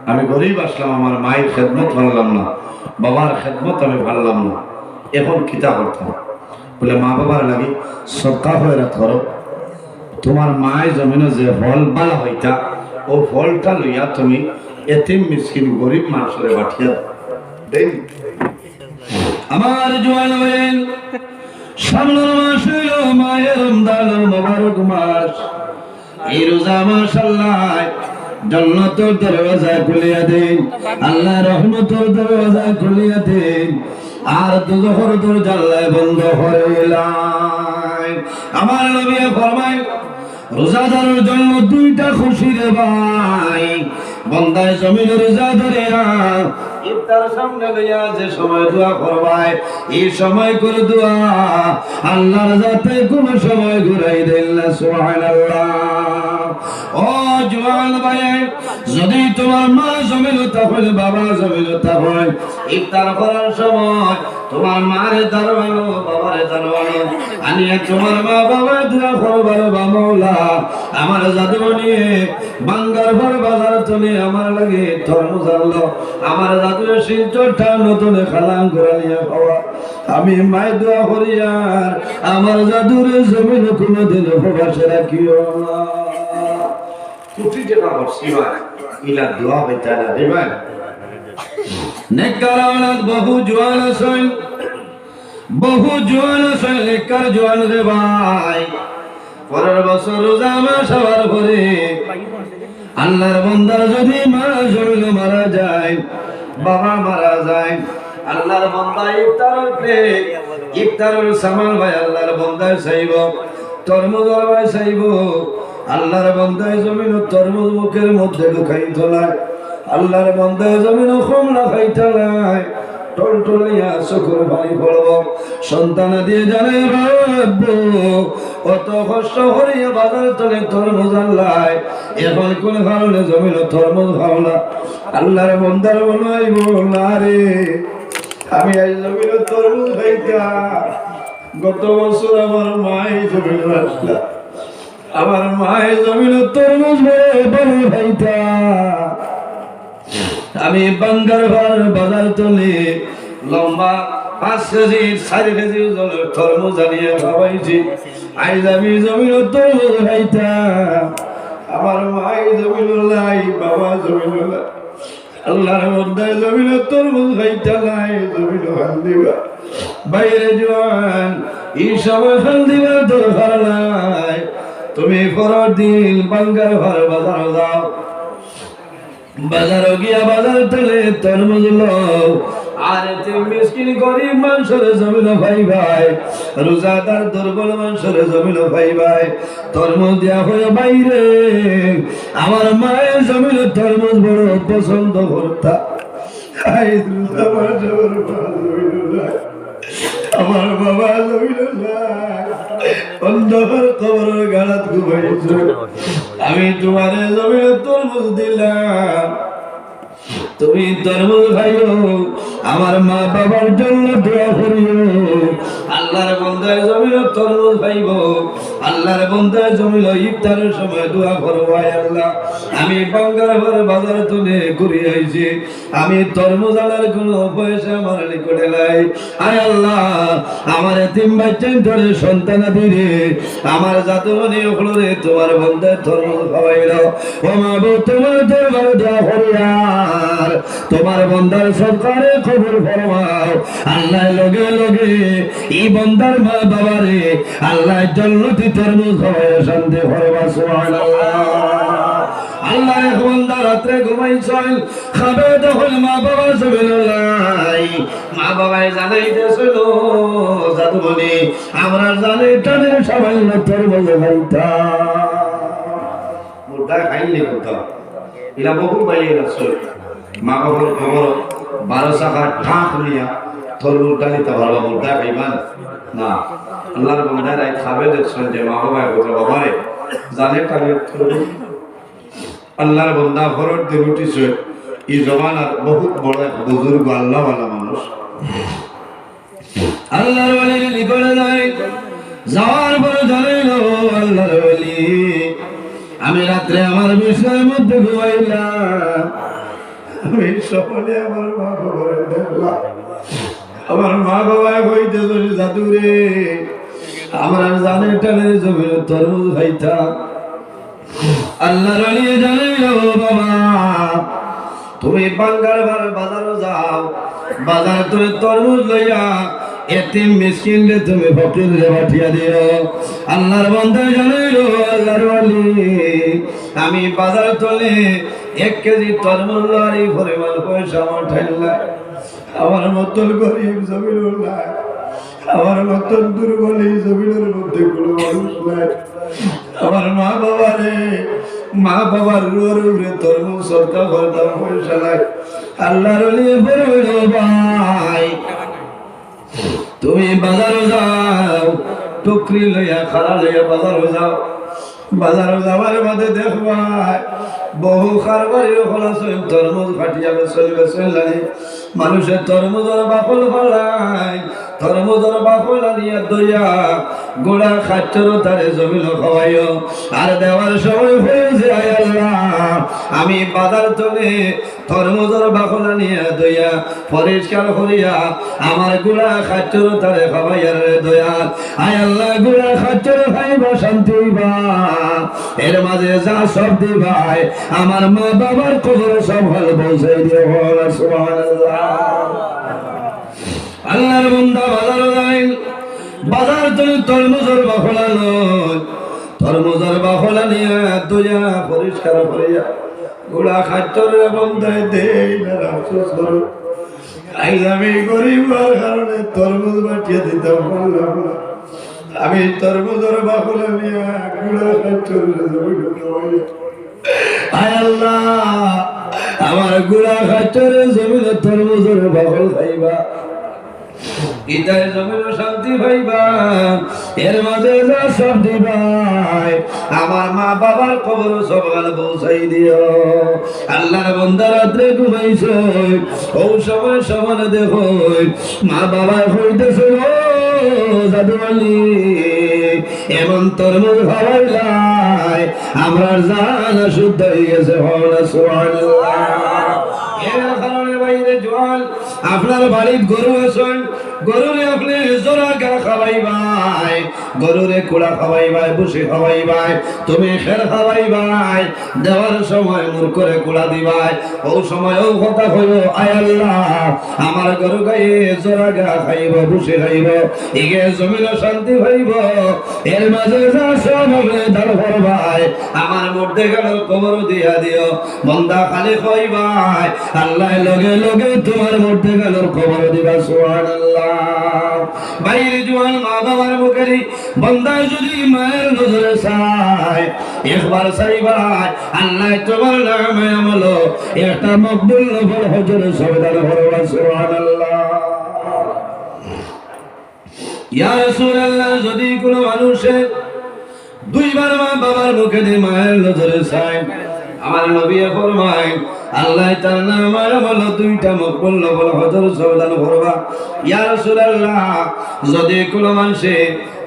আমি গরিব আসলাম, আমার মায়ের খেদমত পারলাম না, বাবার খেদমত আমি পারলাম না, এখন কিতা করতাম? বলে মা বাবার লাগে সদকা হয়ে করো, তোমার মায়ের জমিনে যে ফল বালা হইতা ও ফলটা লইয়া তুমি এতিম মিসকিন গরিব মানুষের পাঠিয়ে দেই। আমার জোয়ান হইলেন সামনের মাস হইল মায়ের রমজান মোবারক মাস। এই রোজা মাশাআল্লাহ জান্নাতের দরওয়াজা খুলিয়া দেন, আল্লাহ রহমতের দরওয়াজা খুলিয়া দেন, আর দুজোহর দরজা আল্লাহ বন্ধ হইলাই। আমার নবী ফরমায় রোজাদারের জন্য দুইটা খুশি রে ভাই, বন্দায় জমিন রোজা ধরে ইফতার সামনে লইয়া যে সময় দোয়া করবাই, এই সময় করে দোয়া আল্লাহর যাতে কোন সময় ঘুরাই দেন না। সুবহানাল্লাহ। ও জওয়ান ভাই, যদি তোমার মা জমিন তাহলে বাবা জমিন তাহলে ইফতার করার সময় তোমার মারে দারওয়ানো বাবারে দারওয়ানো আনিয়া তোমার মা বাবা দোয়া করবার বামৌলা আমার জাদু নিয়ে বাঙ্গার ঘর বাজার চলে আমার লাগে তরমুজ আনলো, আমার জাদু শিলচরটা নতুন খালাম করে নিয়ে খাওয়া, আমি মাই দোয়া করি আর আমার জাদুর জমিন কোনোদিন প্রবাসে রাখিও না। কোটি টাকা করছি ভাই, ইলা দোয়া হইতা না রে ভাই। নেককার আওলাদ বহু জওয়ান আছেন, বহু জওয়ান আছেন, নেককার জওয়ান রে ভাই। পরের বছর রোজা মাস হওয়ার পরে আল্লাহর বান্দা যদি মা জমিন মারা যায়, বাবা মারা যায়, আল্লাহর বান্দা ইফতারের সামান ভাই আল্লাহর বান্দায় চাইব, তরমুজ ভাই চাইব, আল্লাহর বান্দায় জমিন তরমুজ মুখের মধ্যে ঢুকাই তোলায়, আল্লাহর বান্দায় জমিন কমলা খাইতালায়, টলটলিয়া চোখের পানি পড়ব, সন্তান দিয়ে জানে বাবু কত কষ্ট করিয়া বাজার তলে তরমুজ আল্লাহ, এখন কোন কারণে জমিন তরমুজ খাও না। আল্লাহর বান্দার বলাইব না রে, আমি আজ জমিন তরমুজ খাইতাম, গত বছর আমার মায়ের জমিন আসলা, আমার মায়ের জমিন তরমুজ বলে খাইতা, আমি বাঙ্গার ঘর বাজার তলে লম্বা 5 কেজি 4 কেজি ওজনের তরমুজ আনিয়ে খাওয়াইছি, আজ আমি জমিন তরমুজ খাইতাম, আমার মায়ের জমিন নাই, বাবা জমিন নাই, আল্লাহর বান্দায় জমিন তরমুজ খাইতা নাই, জমিন খান দিবা বাইরে জওয়ান, এই সময় খান দিবার দরকার নাই, তুমি পরের দিন বাঙ্গার ঘর বাজার যাও, বাজারে গিয়া বাজার থেকে তরমুজ লও, আর এতে মিসকিন গরিব মানুষের জমিন ভাই ভাই, রোজাদার দুর্বল মানুষের জমিন ভাই ভাই, তরমুজ দেয়া হয়ে বাইরে। আমার মায়ের জমিন তরমুজ বড় পছন্দ করতা, আমার বাবা জমিন অন্ধকার কবরের গাড়াত ঘুমাইছে, আমি তোমার জমিন তরমুজ দিলাম, তুমি তরমুজ খাইও, আমার মা বাবার জন্য দোয়া করিও, আল্লাহর বান্দায় জমিন তরমুজ খাইব, আল্লাহর বান্দায় জমিন ইফতারের সময় দোয়া করব, আল্লাহ আমি বাঙ্গার ঘরে বাজার তুলে ঘুরে আইছি, আমি তরমুজ আনার কোনো পয়সা আমার নিকটে নাই, আয় আল্লাহ আমার এতিম বাচ্চা ধরে সন্তান দিরে আমার জাতমনি ওপরে তোমার বান্দায় তরমুজ খাওয়াইল, ও মা গো তোমার দরবারে দোয়া করি আর তোমার বান্দার সরকারে খবর ফরমাও, আল্লাহ লগে লগে এই বান্দার মা বাবারে আল্লাহ জান্নাতি তরমুজ খাওয়ায় শান্তি ফরমা। সুবহানাল্লাহ। আল্লাহ এক বান্দা রাতে ঘুমাইছেন, খাবে তখন মা বাবা সুবহানাল্লাহ, মা বাবাই জানাইতেছিল জাদু বলি আমরা জানি টানে সবাই তরমুজ খাইতা, মুর্দা খাইলে কথা এরা বহু বাইরে আছে, মা বাবার খবর 12 টাকা ঠাক নিয়া তরমুজ ডালিতে ভালো মুর্দা খাইবান না, আল্লাহর বান্দারা খাবে দেখছেন যে মা বাবা কথা বাবারে জানে টানে আল্লাহর বান্দা ফরত দিয়ে উঠিছে এই জমানার বহুত বড় এক বুজুর্গ আল্লাহওয়ালা মানুষ আল্লাহর ওলি লিখে যায় যাওয়ার পরে জানাইল আল্লাহর ওলি আমি রাত্রে আমার বিছানার মধ্যে ঘুমাইলাম আমি সকালে আমার মা বাবার দেখলাম আমার মা বাবা কইতেছে জাদু রে আমরা জানে টানের জমির তরমুজ খাইতাম আল্লাহর ওলি জানাইল বাবা তুমি বাঙ্গার বাজারও যাও বাজারে তুমি তরমুজ লইয়া এতিম মিসকিন রে তুমি ফকির রে পাঠিয়ে দিও আল্লাহর বান্দা জানাইলো আল্লাহর ওলি আমি বাজার চলে 1 কেজি তরমুজ লরি পরিমাণ পয়সা আমার ঠাইলা আমার মতন গরিব জমিনুর নাই আমার মতন দুর্বল এই জমিনের মধ্যে কোনো মানুষ নাই আমার মা বাবার রুয়ে তরমুজ সরকার করতাম পয়সা নাই আল্লাহর ওলি বলল ভাই তুমি বাজারে যাও টুকরি লইয়া খাড়া লইয়া বাজারে যাও বাজারে যাওয়ার বাদে দেখবা বহু খারবারির খোলাছই তরমুজ ফাটিয়া চলবে চললানি মানুষের তরমুজের বাকল ফলাই তরমুজের বাকল আনিয়া দইয়া গোড়া খাচ্চর তারে জমিন খাওয়াইও আর দেওয়ার সময় হয়েছে আয় আল্লাহ আমি বাজার চলে তরমুজের বাকল আনিয়া দইয়া পরিষ্কার করিয়া আমার গোড়া খাচ্চর তারে খাওয়াইয়ার দয়া আয় আল্লাহ গোড়া খাচ্চর খাইবা শান্তি বা এর মাঝে যা সব দিবাই আমার মা বাবার কবর সব ভালো পৌঁছে দিয়ে সুবহানাল্লাহ আল্লাহর বান্দা বাজার যায় বাজার তুমি তরমুজের বাকলা নয় তরমুজের বাকলা নিয়ে দইয়া পরিষ্কার করিয়া গোড়া খাচ্চরের বন্ধায় দেই না আফসোস করো আজ আমি গরিব হওয়ার কারণে তরমুজ বাটিয়ে দিতাম পারলাম না আমি তরমুজের বাকলা নিয়ে গোড়া খাচ্চরের আয় আল্লাহ আমার গোড়া খাচ্চরের জমিনে তরমুজের বাকল খাইবা ইতার জমিনে শান্তি পাইবা এর মাঝে যা সব দিবাই আমার মা বাবার কবর সকালে পৌঁছাই দিও আল্লাহর বান্দা রাত্রে ঘুমাইছো ও সময় সমানে দেখো মা বাবা হইতেছে ও জাদুয়ালি এমন তরমুজ খাওয়াইলাই আমরা জানা শুদ্ধ হয়ে গেছে হলা সুবহানাল্লাহ এর কারণে বাইরে জল আপনার বাড়ির গরু আছেন গরুরে আপনি জোড়া গা খাওয়াইবাই গরুরে কুড়া খাওয়াইবাই বসে খাওয়াইবাই তুমি খের খাওয়াইবাই দেওয়ার সময় মুর করে কুড়া দিবাই ও সময় ও কথা হইল আয় আল্লাহ আমার গরু গায়ে জোড়া গা খাইব বসে খাইব এগে জমিন শান্তি হইব এর মাঝে যা সব আপনি দাঁড় করবাই আমার মধ্যে গেল কবর দিয়া দিও বন্দা খালি খাইবাই আল্লাহ লগে লগে তোমার মধ্যে গেল কবর দিবা সুবহানাল্লাহ বাইরে জোয়ান মা বাবার মুখেরি বন্দায় যদি মায়ের নজরে চায় একবার চাইবাই আল্লাহ তোমার নামে আমলো একটা মকবুল নফল হজরে সবেদান করবা সুবহানাল্লাহ ইয়া রাসূলুল্লাহ যদি কোনো মানুষে দুইবার মা বাবার মুখেরি মায়ের নজরে চায় আমার নবী ফরমায় আল্লাহ তার নামে আমলো দুইটা মকবুল নফল হজর সবেদান করবা ইয়া রাসূলুল্লাহ যদি কোনো মানুষে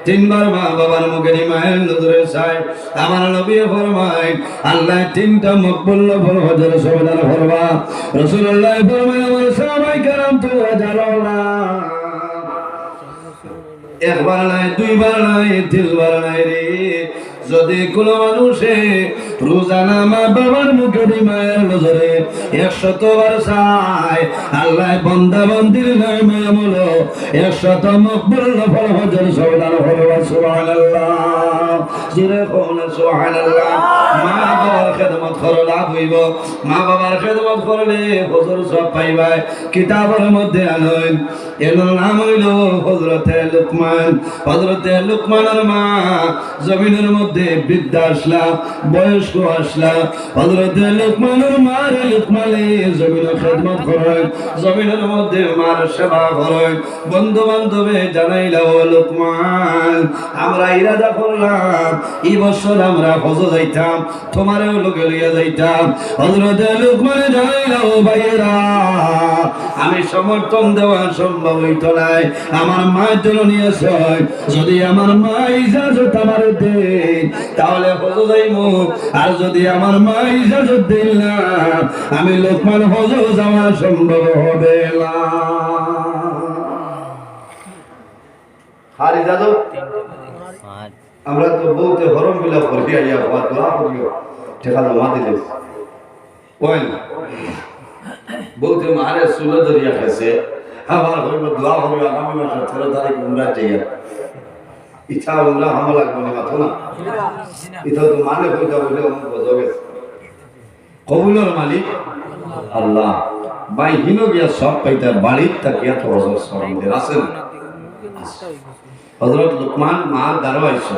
3 বার মা বাবার মুখে মায়ের নজরে চায় আমার নবী ফরমায় আল্লাহ 3টা মকবুল নফল হজর সবেদান করবা রাসূলুল্লাহ ফরমায় আমার সাহাবায়ে কেরাম তো জানো না একবার নাই দুইবার নাই 3 বার নাই রে যদি কোনো মানুষে রোজানা মা বাবার মুখে মায়ের নজরে 100 বার চায় আল্লাহ বান্দা বান্দির নামে আমলো 100 মকবুল নফল হজর সবেদান করবা সুবহানাল্লাহ জিরে কোন সুবহানাল্লাহ মা বাবার খেদমত করলে লাভ হইব মা বাবার খেদমত করলে হজর সব পাইবাই কিতাবের মধ্যে আনয় এর নাম হইল হযরতে লুকমানের মা জমিনের মধ্যে বৃদ্ধা আসলা বয়স বয়স্ক আসলা হযরত লুকমানের মার লুকমানে জমিনের খিদমত করেন জমিনের মধ্যে মার সেবা করেন বন্ধু বান্ধবে জানাইলা ও লুকমান আমরা ইরাদা করলাম এই বছর আমরা হজ যাইতাম তোমারও লগে লইয়া যাইতাম হযরত লুকমানে জানাইলা ও ভাইয়েরা আমি সমর্থন দেওয়া সম্ভব হইতো নাই আমার মা জননী আছে যদি আমার মা ইজাজত আমার দেন তাহলে হজ যাইমু আর যদি আমার মা ইজাজত দিল না আমি লোকমান হজ যাওয়া সম্ভব হবে না আর ইজাজত আমরা তো বলতে হরম বিলা করি আইয়া বাদ দোয়া করিও টাকা জমা দিলে ওই বলতে মারে সুলে দরিয়া খাইছে আবার হইব দোয়া করিও আগামী মাসের 13 তারিখ উমরা যাইয়া ইচ্ছা উমরা হামলা লাগবে না মাথা না এটা তো মানে কইতা বলে অমুক গজবে কবুলের মালিক আল্লাহ ভাই হিনো গিয়া সব পাইতা বাড়ির তাকিয়া তো হজর সরমদের আছেন হযরত লুকমান মার দ্বারা আইসো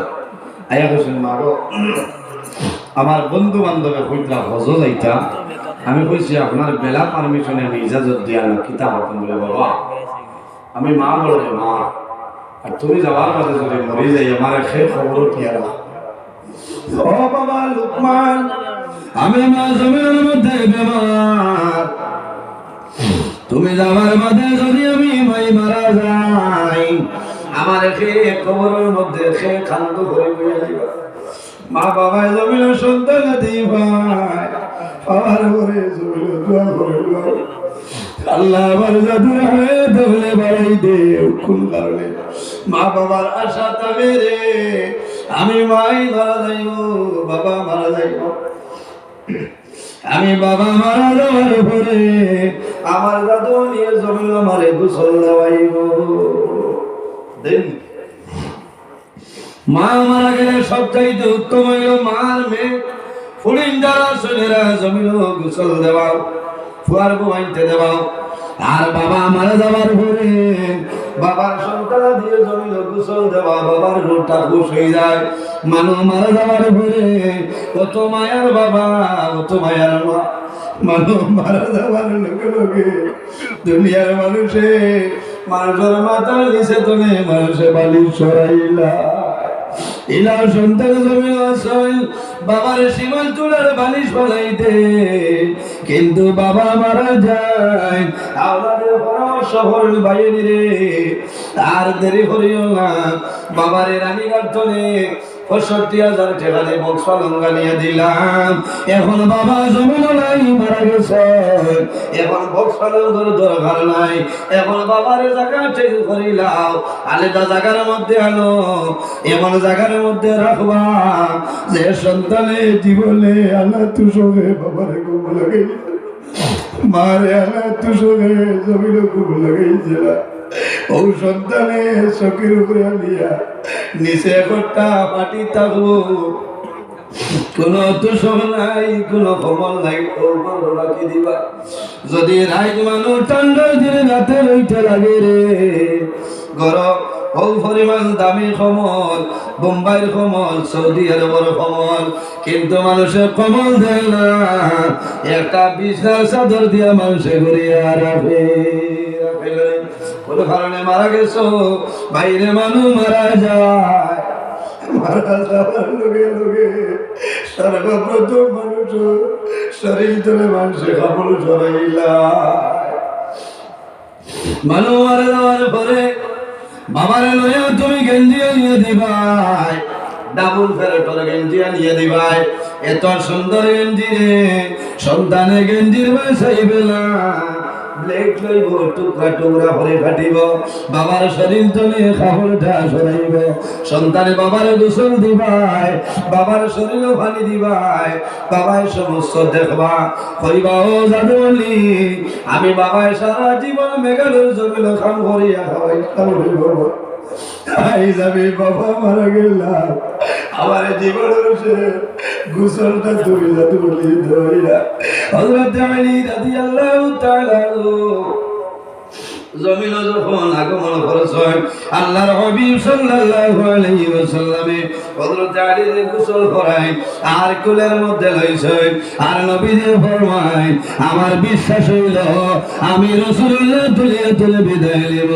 আয়া কইছেন মাগো আমার বন্ধু বান্ধবে কইতরা হজ যাইতা আমি কইছি আপনার বেলা পারমিশনে আমি ইজাজত দিয়া না কিতা হতম বলে বাবা আমি মা বলে মা আর তুমি যাওয়ার মাঝে যদি মরে যাই আমার খে খবর কি আর ও বাবা লুকমান আমি মা জমিনের মধ্যে বেমার তুমি যাওয়ার মাঝে যদি আমি মাই মারা যাই আমার খে খবরের মধ্যে খে খান্দ করে বইয়া যাইবা মা বাবা জমিনের সন্তান দিই ভাই পাওয়ার করে জমিনের দোয়া করে আল্লাহ আমার জাদু হয়ে দৌলে বাড়াই দে কোন কারণে মা বাবার আশা থাকে রে আমি মাই মারা যাইব বাবা মারা যাইব আমি বাবা মারা যাওয়ার পরে আমার দাদু নিয়ে জমিন আমারে গোসল দেওয়াইব দেন মা মারা গেলে সবচাইতে উত্তম হইল মার মেয়ে ফুলিন যারা ছেলেরা জমিন গোসল দেওয়াও ফুয়ার বউাইতে দেওয়াও আর বাবা মারা যাওয়ার পরে বাবার সন্তান দিয়ে জমিন গোসল দেওয়া বাবার রোটা খুশ হয়ে যায় মানুষ মারা যাওয়ার পরে কত মায়ার বাবা কত মায়ার মা মানুষ মারা যাওয়ার লোকে লোকে দুনিয়ার মানুষে মানুষের মাথার নিচে তুমি মানুষে বালি সরাইলা ইলা সন্তান জমিন আসল বাবার সীমাল চুলার বালিশ বানাইতে কিন্তু বাবা মারা যায় আমাদের পরামর্শ হল বাইরে রে আর দেরি করিও না বাবারে রানীঘাট ধরে ৬৫,০০০ টাকা দিয়ে বক্সলঙ্গা নিয়ে দিলাম এখন বাবা জমিন নাই মারা গেছে এখন বক্সলঙ্গের দরকার নাই এখন বাবারে জায়গা চেঞ্জ করিলাম আলাদা জায়গার মধ্যে আনো এমন জায়গার মধ্যে রাখবা যে সন্তানে জীবনে আল্লাহ তু সঙ্গে বাবারে ঘুম লাগাই মারে আল্লাহ তু সঙ্গে জমিনে ঘুম লাগাইছিল ও সন্তানে চকির উপরে আনিয়া নিচে একটা মাটি থাকবো কোন তুষক নাই কোন কমল নাই রাখি দিবা যদি রাইত মানুষ ঠান্ডার দিনে রাতে লইতে লাগে রে গরম ও পরিমাণ দামি কমল বোম্বাইয়ের কমল সৌদি আরবের কমল কিন্তু মানুষের কমল দেয় না একটা বিছানার চাদর দিয়া মানুষে ঘুরিয়া রাখে কোন কারণে মারা গেছো বাইরে মানুষ মারা যায় মারা যাওয়ার লগে লগে সর্বপ্রথম মানুষ শরীর ধরে মানুষে কাপড় সরাইলা মানুষ মারা যাওয়ার পরে বাবারে লইয়া তুমি গেঞ্জিয়া নিয়ে দিবাই ডাবল ফেরতর গেঞ্জিয়া নিয়ে দিবাই এত সুন্দর গেঞ্জি রে সন্তানে গেঞ্জির বাসাইবে না ব্লেড লইব টুকরা টুকরা করে কাটিব বাবার শরীর তলে কাপড়টা সরাইব সন্তানে বাবার গোসল দিবাই বাবার শরীরও পানি দিবাই বাবাই সমস্ত দেখবা কইবা ও জাদুলি আমি বাবাই সারা জীবন মেঘালয় জমিল কাম করিয়া খাওয়াইতাম তাই যাবি বাবা মারা গেলাম আমার জীবনের গোসলটা তুমি জাদুলি ধরিয়া হযরত আলী রাদিয়াল্লাহু তাআলা জমিন যখন আগমন করেছেন আল্লাহর হাবিব সাল্লাল্লাহু আলাইহি ওয়াসাল্লামে হযরত আলীর গোসল করায় আর কোলের মধ্যে লইছেন আর নবীজি ফরমায় আমার বিশ্বাস হইল আমি রাসূলুল্লাহ তুলে তুলে বিদায় নিব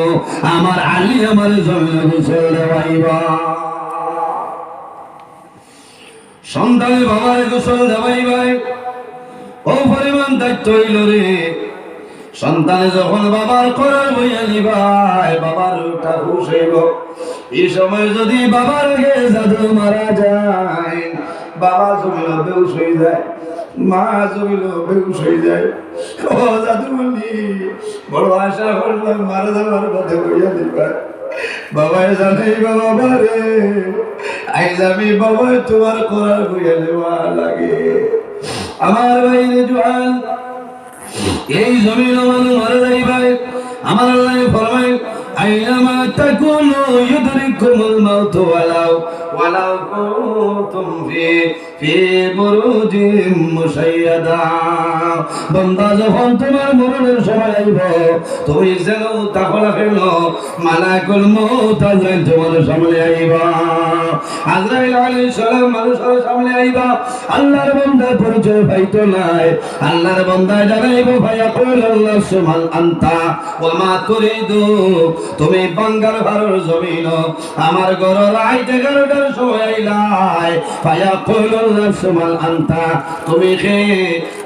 আমার আলী আমার জমিন গোসল দেওয়াইবা সন্তানের বাবার গোসল দেওয়াইবাই ও পরিমাণ দায়িত্ব হইল রে সন্তানে যখন বাবার করার বইয়া নিবাই বাবার ওটা হুশ হইব এই সময় যদি বাবার আগে জাদু মারা যায় বাবা জমিল বেউস হয়ে যায় মা জমিল বেউস হয়ে যায় ও জাদু বলি বড় আশা করলাম মারা যাওয়ার পথে বইয়া নিবাই বাবাই জানাই বাবা রে আইজ আমি বাবাই তোমার করার বইয়া নেওয়া লাগে আমার বাইরে জোয়ান এই জমিন মানুষ মারা যাইবাই আমার আল্লাহ ফরমায় আইনামা তাকুনু ইউদরিকুমুল মাউত ওয়ালাউ কুনতুম ফি বুরুজিম মুশাইয়াদা বান্দা যখন তোমার মরণের সময় আইব তুমি যেন তাকলা কেন মালাকুল মউত আজরাইল তোমার সামনে আইবা আজরাইল আলাইহিস সালাম মানুষের সামনে আইবা আল্লাহর বান্দার পরিচয় পাইতো নাই আল্লাহর বান্দা জানাইবো ফায়াকুল আল্লাহ সুবহান আনতা ওয়া মা তুরিদু তুমি বাঙ্গার ঘরের জমিন আমার ঘর রাইতে 11টার সময় আইলাই ফায়াকুল আল্লাহ সুবহান আনতা তুমি কে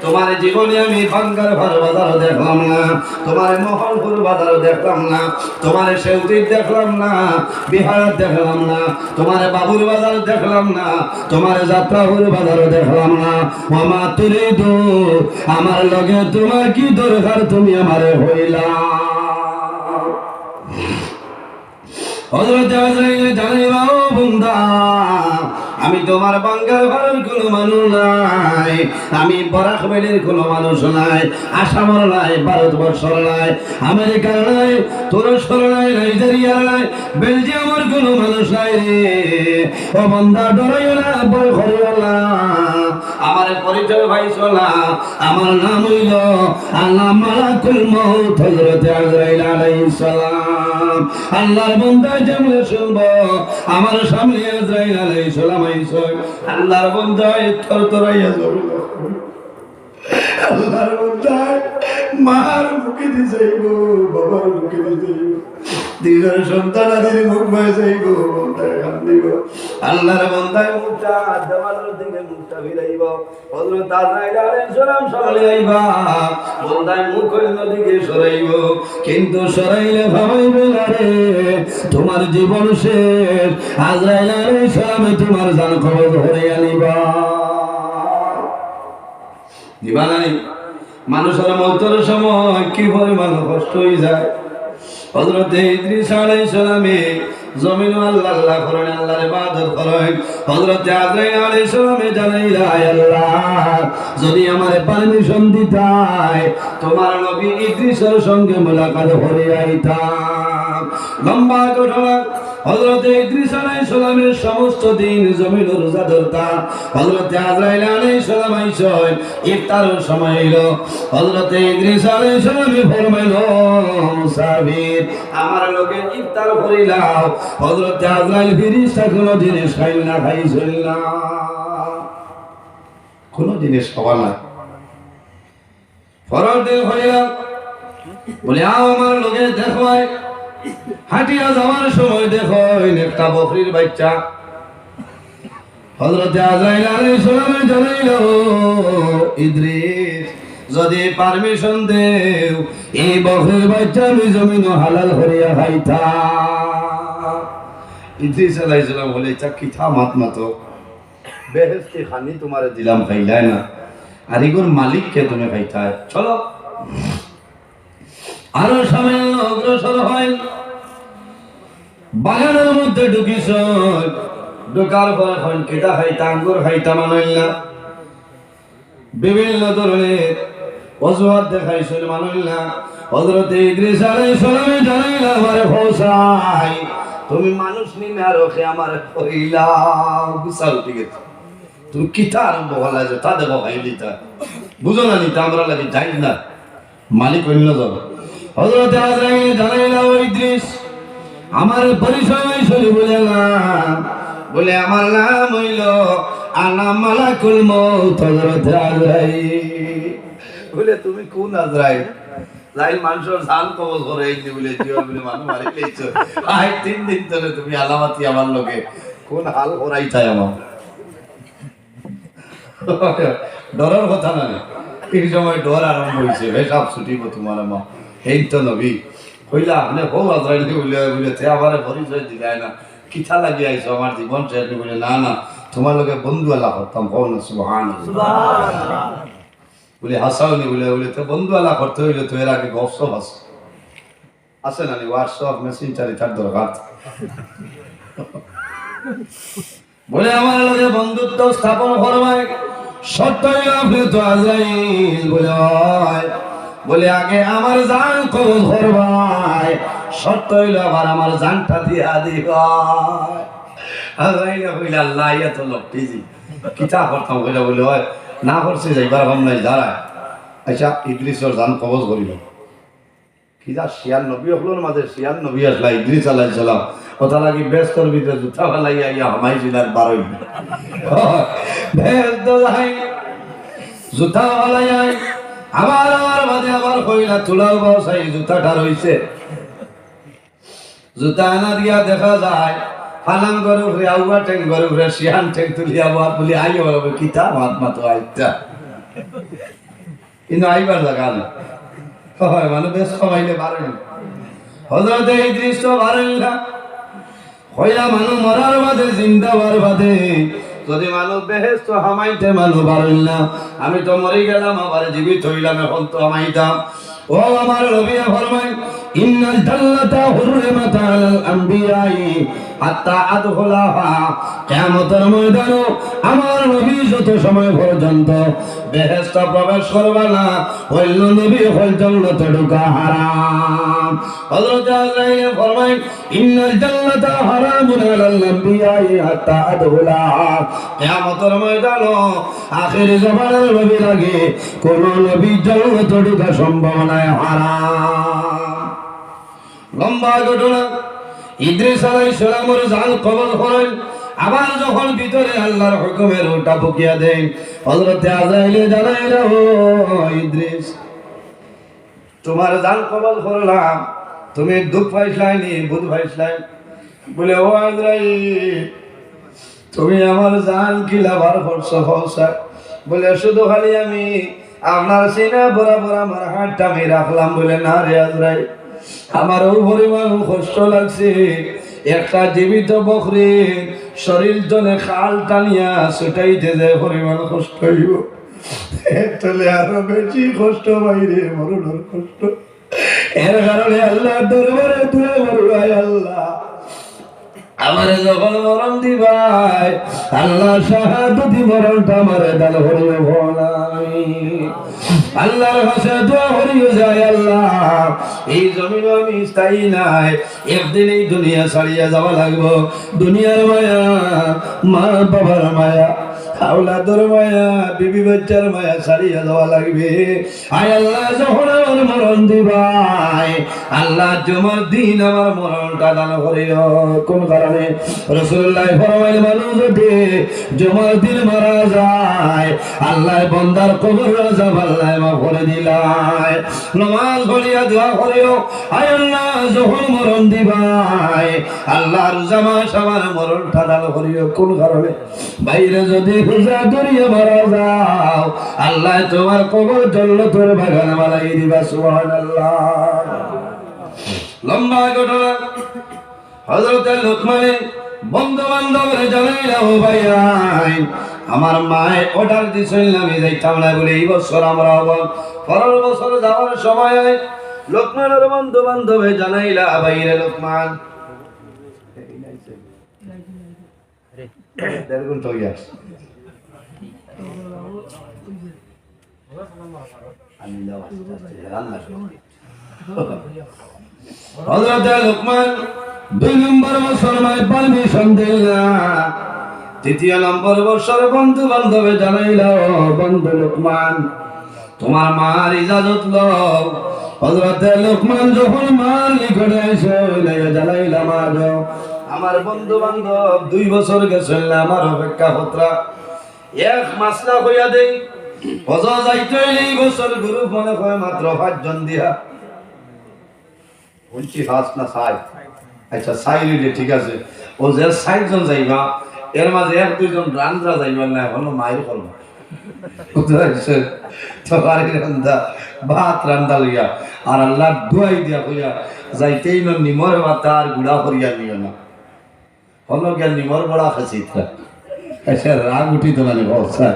তোমার জীবনে আমি বাঙ্গার ঘর বাজার দেখলাম না তোমার মহলপুর বাজার দেখলাম না তোমার সেউতি দেখলাম না বিহার দেখলাম না তোমার বাবুর বাজার দেখলাম না তোমার যাত্রাপুর বাজার দেখলাম না মামা তুরিদু আমার লগে তোমার কি দরকার তুমি আমারে হইলা হযরত আজরাইল জানাইবা ও বান্দা আমি তোমার বাঙ্গাল ঘরের কোনো মানুষ নাই আমি বরাক ভ্যালির কোনো মানুষ নাই আসামর নাই ভারতবর্ষর নাই আমেরিকার নাই তুরস্কর নাই নাইজেরিয়ার নাই বেলজিয়ামের কোনো মানুষ নাই রে ও বান্দা ডরাইও না ভয় করিও না আমার পরিচয় পাইছো না আমার নাম হইল আল্লাহ মালাকুল মউত হযরত আজরাইল আলাইহিস সালাম আল্লাহর বান্দা যেমন শুনবো আমার সামনে আজরাইল আলাইহিস সালাম আইছো আল্লাহর বান্দা থরথরাইয়া যাবে আল্লাহর বান্দা মার মুখে দিয়ে যাইব বাবার মুখে দিয়ে যাইব দিনের সন্তান আদির মুখ ভয়ে যাইব কান্দিব আল্লাহর বান্দায় মুখটা দেওয়ালের দিকে মুখটা ফিরাইব হযরত আজরাইল আলাইহিস সালাম সামনে আইবা বান্দায় মুখ অন্য দিকে সরাইব কিন্তু সরাইলে ভাবাইবে না রে তোমার জীবন শেষ আজরাইল আলাইহিস সালাম তোমার জান কবজ ধরে আনিবা দিবা না মানুষের মৌতের সময় কি পরিমাণ কষ্ট হয়ে যায় হযরত ইদ্রিস আলাইহিস সালামে জমিন আল্লাহ আল্লাহ করেন আল্লাহর ইবাদত করেন হযরত আজরাইল আলাইহিস সালামে জানাইলা আল্লাহ যদি আমারে পারমিশন দিতাই তোমার নবী ইদ্রিসের সঙ্গে মুলাকাত করে আইতাম লম্বা ঘটনা হযরত ইদ্রিস আলাইহিস সালামের সমস্ত দিন জমিন রোজা ধরতা হযরত আজরাইল আলাইহিস সালাম আইছেন ইফতারের সময় হলো হযরত ইদ্রিস আলাইহিস সালাম ফরমাইলো মুসাফির আমার লগে ইফতার করিলাও হযরত আজরাইল ফেরেশতা কোনো জিনিস খাইল না খাইছিল না কোনো জিনিস খাওয়া না ফরজ দিন হইলা বলে আমার লগে দেখো হাটিয়া যাওয়ার সময় দেখো একটা বকরির বাচ্চা হযরত আজরাইল আলাইহিস সালাম জানাইলো ইদ্রিস যদি পারমিশন দেও এই বকরির বাচ্চা আমি জমিন হালাল করিয়া খাইতাম ইদ্রিস আলাইহিস সালাম বলে চাকি থা মাত মাতো বেহেশতি খানি তোমারে দিলাম খাইলাই না আর এগুর মালিককে তুমি খাইতা চলো আরো সামনে অগ্রসর হয় বাগানের মধ্যে ঢুকিস ঢোকার পর এখন কেটা খাইতা আঙ্গুর খাইতা মানল না বিভিন্ন ধরনের অজুহাত দেখাইছিল মানল না হযরত ইদ্রিস আলাইহিস সালাম জানাইলা আমারে ফসাই তুমি মানুষ নিনা রখে আমারে কইলা গুছাও ঠিক আছে তুমি কিতা আরম্ভ হলা যে তা দেব ভাই লিতা বুঝো না নিতা আমরা লাগি যাই না মালিক অন্য যাব হযরত আজরাইল জানাইলা ও ইদ্রিস আমার পরিচয় শুনি বলে না বলে আমার নাম হইল আনা মালাকুল মউত হযরত আজরাইল বলে তুমি কোন আজরাইল লাইল মানুষের জান কবজ করে এই বলে জিও বলে মানুষ মারি লেছো আই 3 দিন ধরে তুমি আলামতি আমার লগে কোন হাল করাইতাই আমার ডরার কথা না এই সময় ডর আরম্ভ হয়েছে সব ছুটিব তোমার মা এই তো নবী কইলা আপনি বউ আজরাইল বলে বলে তে আবার পরিচয় দিলাই না কিথা লাগি আইছো আমার জীবন শেষ বলে না না তোমার লগে বন্ধু আল্লাহ করতাম কও না সুবহানাল্লাহ বলে হাসাওনি বলে বলে তো বন্ধু আল্লাহ করতে হইলে তো এর আগে গপসপ আছে না হোয়াটসঅ্যাপ মেসেঞ্জারে তার দরকার বলে আমার লগে বন্ধুত্ব স্থাপন করবাই সত্যই আপনি তো আজরাইল বলে আগে আমার জান কবজ করবাই সত্যই আবার আমার জানটা দিয়া দিবাই আজরাইল কইলা আল্লাহ ইয়া তো লক্ষ্মীজি কিতা করতাম কইলা বলে হয় না করছে যাইবার ভাব নাই দাঁড়ায় আচ্ছা ইদ্রিসের জান কবজ করিল কিতা শিয়াল নবী হলোর মাঝে শিয়াল নবী আসলা ইদ্রিস আলাইহিস সালাম কথা লাগি ব্যস্তর ভিতরে জুতা ফালাইয়া ইয়া হামাই জিনার বারই ব্যস্ত যাই জুতা ফালাইয়া আবার বাদে আবার কইলা তুলাও বাসাই জুতাটা রইছে জুতা আনা দিয়া দেখা যায় ফালাম করে উঠে আউয়া ঠেং করে উঠে শিয়ান ঠেং তুলিয়া বাদ বলি আইও হবে কিতা মহাত্মা তো আইতা কিন্তু আইবার জায়গা না হয় মানে বেশ কমাইলে পারেন হযরত ইদ্রিস তো পারেন না কইলা মানুষ মরার বাদে জিন্দা হওয়ার বাদে যদি মানুষ বেহেশত হামাইতে মানুষ পারেন না আমি তো মরে গেলাম আবার জীবিত হইলাম এখন তো হামাইতাম ও আমার নবী ফরমায় ইন্নাল জান্নাতা হুররিমাত আলাল আম্বিয়াই হাত্তা আদখুলাহা কিয়ামতের ময়দানে আমার নবী যত সময় পর্যন্ত বেহেশত প্রবেশ করবে না অন্য নবী হল জান্নাতে ঢোকা হারাম হযরত আজরাইল ফরমায় ইন্নাল জান্নাতা হারামুন আলাল আম্বিয়াই হাত্তা আদখুলাহা কিয়ামতের ময়দানে আখির জামানার নবী লাগে কোন নবী জান্নাতে ঢোকা সম্ভব নয় হারাম লম্বা ঘটনা ইদ্রিস আলাইহিস সালামের জান কবজ করেন আবার যখন ভিতরে আল্লাহর হুকুমের ওটা বকিয়া দেন হযরত আজরাইল জানাইল ও ইদ্রিস তোমার জান কবজ করলাম তুমি দুঃখ পাইছলাইনি বুঝ পাইছলাই বলে ও আজরাইল তুমি আমার জান কি লাভার করছো হলসা বলে শুধু খালি আমি আপনার সিনা বরাবর আমার হাতটা আমি রাখলাম বলে না রে আজরাইল আমারও পরিমাণ কষ্ট লাগছে একটা জীবিত বকরি শরীর জনে খাল টানিয়া ছুটাইতে যায় পরিমাণ কষ্ট হইব তাহলে আরো বেশি কষ্ট বাইরে মরণের কষ্ট এর কারণে আল্লাহ দরবারে তুলে বলবাই আল্লাহ আমারে যখন মরণ দিবাই আল্লাহ শাহাদতি মরণটা আমারে দান করিও ভোলাই আল্লাহর কাছে দোয়া করিও যায় আল্লাহ এই জমিনে আমি স্থায়ী নাই একদিন এই দুনিয়া ছাড়িয়া যাওয়া লাগবো দুনিয়ার মায়া মা বাবার মায়া আওলাদের মায়া বিবি বাচ্চার মায়া ছাড়িয়া যাওয়া লাগবে আয় আল্লাহ যখন আমার মরণ দিবাই আল্লাহ জমার দিন আমার মরণটা দান করিও কোন কারণে রাসূলুল্লাহ ফরমাইল মানুষ যদি জমার দিন মারা যায় আল্লাহ বান্দার কবর আযাব আল্লাহ মাফ করে দিলাই নামাজ পড়িয়া দোয়া করিও আয় আল্লাহ যখন মরণ দিবাই আল্লাহর জামা সবার মরণটা দান করিও কোন কারণে বাইরে যদি পূজা করিয়া মারা যাও আল্লাহ তোমার কবর জান্নাতের বাগান বানাই দিবা সুবহানাল্লাহ লম্বা ঘটনা হযরত লোকমানের বন্ধু বান্ধবরে জানাইলা ও ভাই আমার মায়ে অর্ডার দিছিল আমি যাইতাম না বলে এই বছর আমরা পরের বছর যাওয়ার সময় লোকমানের বন্ধু বান্ধবে জানাইলা ভাইরে লোকমান দেড় ঘন্টা হয়ে গেছে হযরত লোকমান 2 নম্বর বছর মায় পারমিশন দিলা তৃতীয় নম্বর বছর বন্ধু বান্ধবে জানাইলা বন্ধু লোকমান তোমার মার ইজাজত লও হযরতে লোকমান যখন মার নিকটে এসে জানাইলাম আমার বন্ধু বান্ধব 2 বছর গেছে আমার অপেক্ষা হতরা এক মাসলা হইয়া দেই হজ যাইতে এই বছর গুরু মনে হয় মাত্র 5 জন দিয়া বলছি হাস না সাই আচ্ছা সাই রে ঠিক আছে ও যে 60 জন যাইবা এর মাঝে 1-2 জন রান্দ্রা যাইবা না হলো মাইর করব বুঝাইছে তো আরে রান্দা ভাত রান্দা লইয়া আর আল্লাহ দুয়াই দিয়া কইয়া যাইতেই না নিমর ভাতার গুড়া করিয়া নিও না হলো জ্ঞান নিমর বড়া খাসিতরা এসে রাগ উঠিত মানে বলছে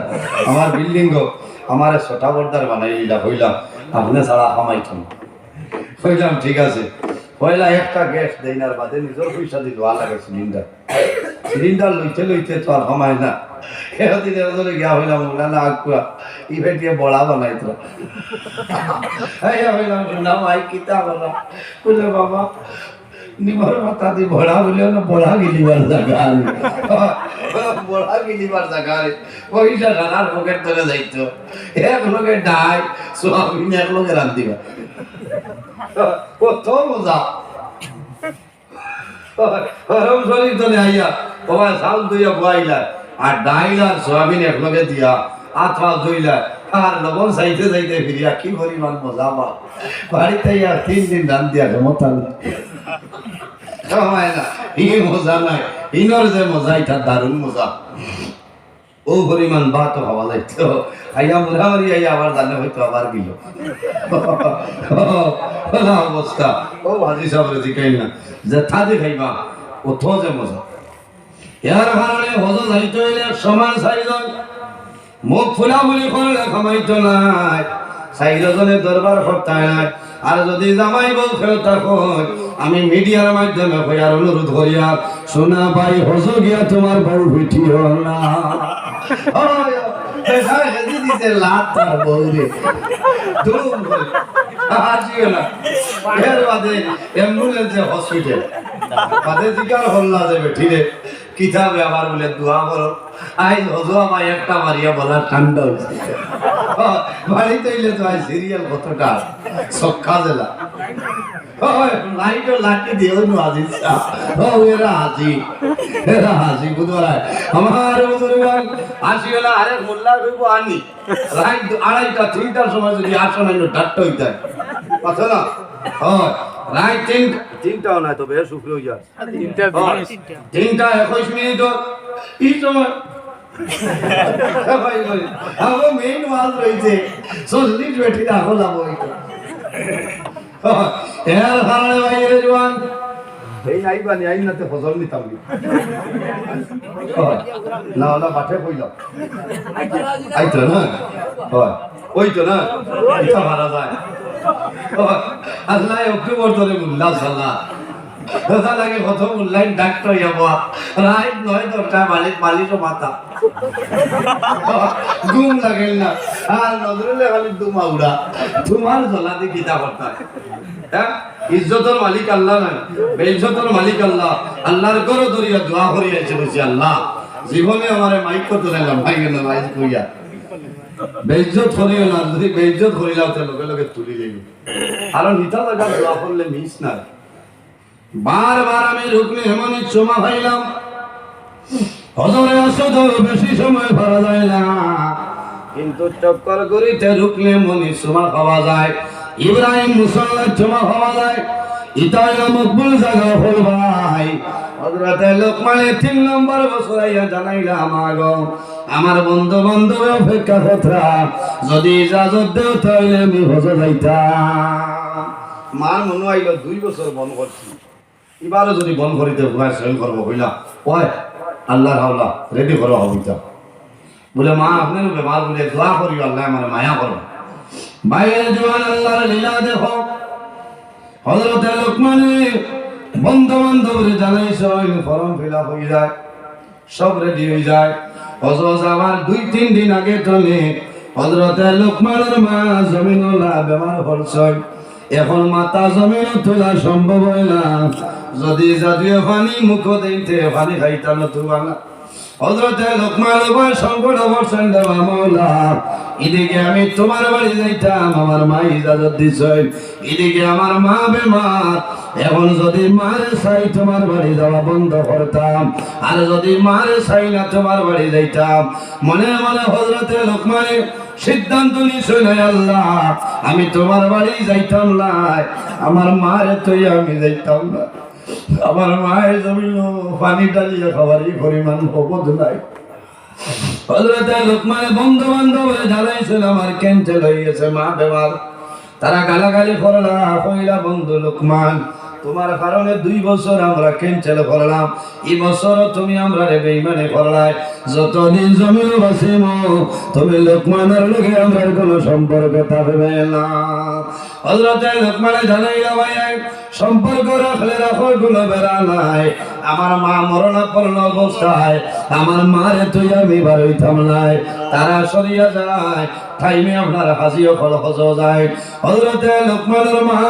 আমার বিল্ডিং গো আমার ছোটা বর্দার বানাইলা হইলাম আপনি ছাড়া কামাইতাম হইলাম ঠিক আছে পয়লা একটা গ্যাস দেইনার বাদে নিজের পয়সা দিয়ে লোয়া লাগে সিলিন্ডার লইতে লইতে তো আর কমায় না এদিনে ওদের গিয়া হইলাম না আগুয়া ইভেন্ট দিয়ে বড়া বানাইতো হইলাম নাম আই কিতা বললাম বললে বাবা নিমর মাথা দিয়ে বড়া বললেও না বড়া গিলিবার জায়গা বড়া গিলিবার জায়গা পয়সা খানার পকেট ধরে যাইতো এক লোকে ডাই সোয়াবিন এক লোকে রান্ধিবা কত মজা গরম শরীর চলে আইয়া বাবা চাউল দইয়া বইলা আর ডাইল আর সোয়াবিন এক লগে দিয়া আথা দইলা আর লবণ চাইতে চাইতে ফিরিয়া কি পরিমাণ মজা বা বাড়িতে আর 3 দিন রান দিয়া ক্ষমতা নাই না ই মজা নাই ইনর যে মজা এটা দারুণ মজা ও পরিমাণ ভাত খাওয়া যাইতো আইয়া মুরামারি আইয়া আবার জানে হয়তো আবার গেল অবস্থা ও ভাজি সাবরে জিকাই না যে থাদি খাইবা ও তো যে মজা এর কারণে হজ যাইতে হইলে সমান সাইজন মুখ ফুলা বলি করলে খামাইতো নাই সাইজনের দরবার করতায় নাই আর যদি জামাই বউ খেলতা কই আমি মিডিয়ার মাধ্যমে কইয়ার অনুরোধ করিয়া শোনা ভাই হজ গিয়া তোমার বউ ভিটি হল না দিছে লাত তার বউরে দুম করে আসিও না এর বাদে অ্যাম্বুলেন্সে হসপিটাল বাদে জিকার হল না যাবে ঠিরে কিতাবে আবার বলে দোয়া করো আই হজু আমার একটা মারিয়া বলা ঠান্ডা হয়েছে বাড়িতে এলে তো আই সিরিয়াল কতটা সক্ষা জেলা লাইট লাঠি দিও নো আজিজ ও এরা হাজি বুধবার আমার বুধবার আসিও না আরে মোল্লা কইব আনি রাত 2:30টা 3টার সময় যদি আসো না ডাট্টা হইতা কথা না রাত 3টাও না তো বে শুক্র হইয়া 3টা 21 মিনিট এই সময় ভাই ভাই আমার মেইন ওয়াজ রইছে 40 বেটি রাখো লাভ হইতো এর কারণে ভাই রে জওয়ান এই আইবানি আইনাতে ফজল নিতাম না না বাটে কইল আইতো না হয় ওইতো না এটা মারা যায় আল্লাহ অক্টোবর ধরে মুল্লা সাল্লাহ দাদা লাগে প্রথম অনলাইন ডাক্তার যাবো রাত 9-10টা মালিকও মাথা ঘুম লাগেল না আর নজরুলে খালি দুমা উড়া তোমার জ্বলাতে কিতা করতা হ্যাঁ ইজ্জতের মালিক আল্লাহ না বেইজ্জতের মালিক আল্লাহ আল্লাহর ঘর ধরিয়া দোয়া করি আছে বলছি আল্লাহ জীবনে আমারে মাইক তুলে না ভাই কেন ভাই কইয়া বেইজ্জত করিও না যদি বেইজ্জত করিলাও তে লগে লগে তুলি লইব আর নিতা জায়গা দোয়া করলে মিস না বারবার আমি রুকনি হেমনি চমা ভাইলাম হজরে আসদ বেশি সময় ভরা যায় না কিন্তু চক্কর করিতে রুকলে মনি চমা খাওয়া যায় ইব্রাহিম মুসল্লার চমা খাওয়া যায় ইতাই মকবুল জায়গা হল ভাই হযরতে লোকমানে 3 নম্বর বছর আইয়া জানাইলাম আমার বন্ধু বান্ধব অপেক্ষা কথা যদি ইজাজত দেও তাহলে আমি হজ যাইতাম মার মনে আইলো 2 বছর বন করছি এবারও যদি বন করিতে ভয় সহ্য করবো হইলা ওই আল্লাহর হাওলা রেডি করো হবিতা বলে মা আপনার বেমার বলে দোয়া করি আল্লাহ আমার মায়া করো বাইরে জওয়ান আল্লাহর লীলা দেখো হযরতে লোকমানে বন্ধু বান্ধবরে জানাইছ ফর্ম ফিল আপ হয়ে যায় সব রেডি হয়ে যায় হজ আমার 2-3 দিন আগে টনে হযরতে লোকমানের মা জমিনওয়ালা বেমার হলছয় এখন মাতা জমিন তোলা সম্ভব হয় না যদি জাতীয় পানি মুখ দিতে পানি খাইতাম তুয়া না হযরতে লোকমান সংকট অবস্থান দেওয়া মাওলা এদিকে আমি তোমার বাড়ি যাইতাম, আমার মা ইজাজত দিছে। এদিকে আমার মা বেমার, এখন যদি মারে চাই তোমার বাড়ি যাওয়া বন্ধ করতাম, আর যদি মারে চাই না তোমার বাড়ি যাইতাম। মনে মনে হযরতে লোকমানের সিদ্ধান্ত নিছো না, আল্লাহ আমি তোমার বাড়ি যাইতাম না, আমার মারে তুই আমি যাইতাম না। আমার মায়ের জমিন পানি ডালিয়ে খাবারই পরিমাণ হবদ নাই। হযরতে লোকমানের বন্ধু বান্ধব জানাইছিল আমার ক্যান্সেল হয়ে গেছে, মা বেমার। তারা গালাগালি করলা, কইলা বন্ধু লোকমান তোমার কারণে 2 বছর আমরা ক্যান্সেল করলাম, এই বছর তুমি আমরা বেঈমানি করলাই, যতদিন জমিন বাসিম তুমি লোকমানের লগে আমরা কোনো সম্পর্ক থাকবে না। হযরতে লোকমানে জানাইলা ভাই সম্পর্ক রাখলে রাখো, কোনো বেড়া নাই। আমার মা মরণাপন্ন অবস্থায় আমার মারে তুই আমি বাড়িতাম নাই, তারা সরিয়া যায় টাইমে আপনার হাজিও ফল হজ যায়। হযরতে লোকমানের মা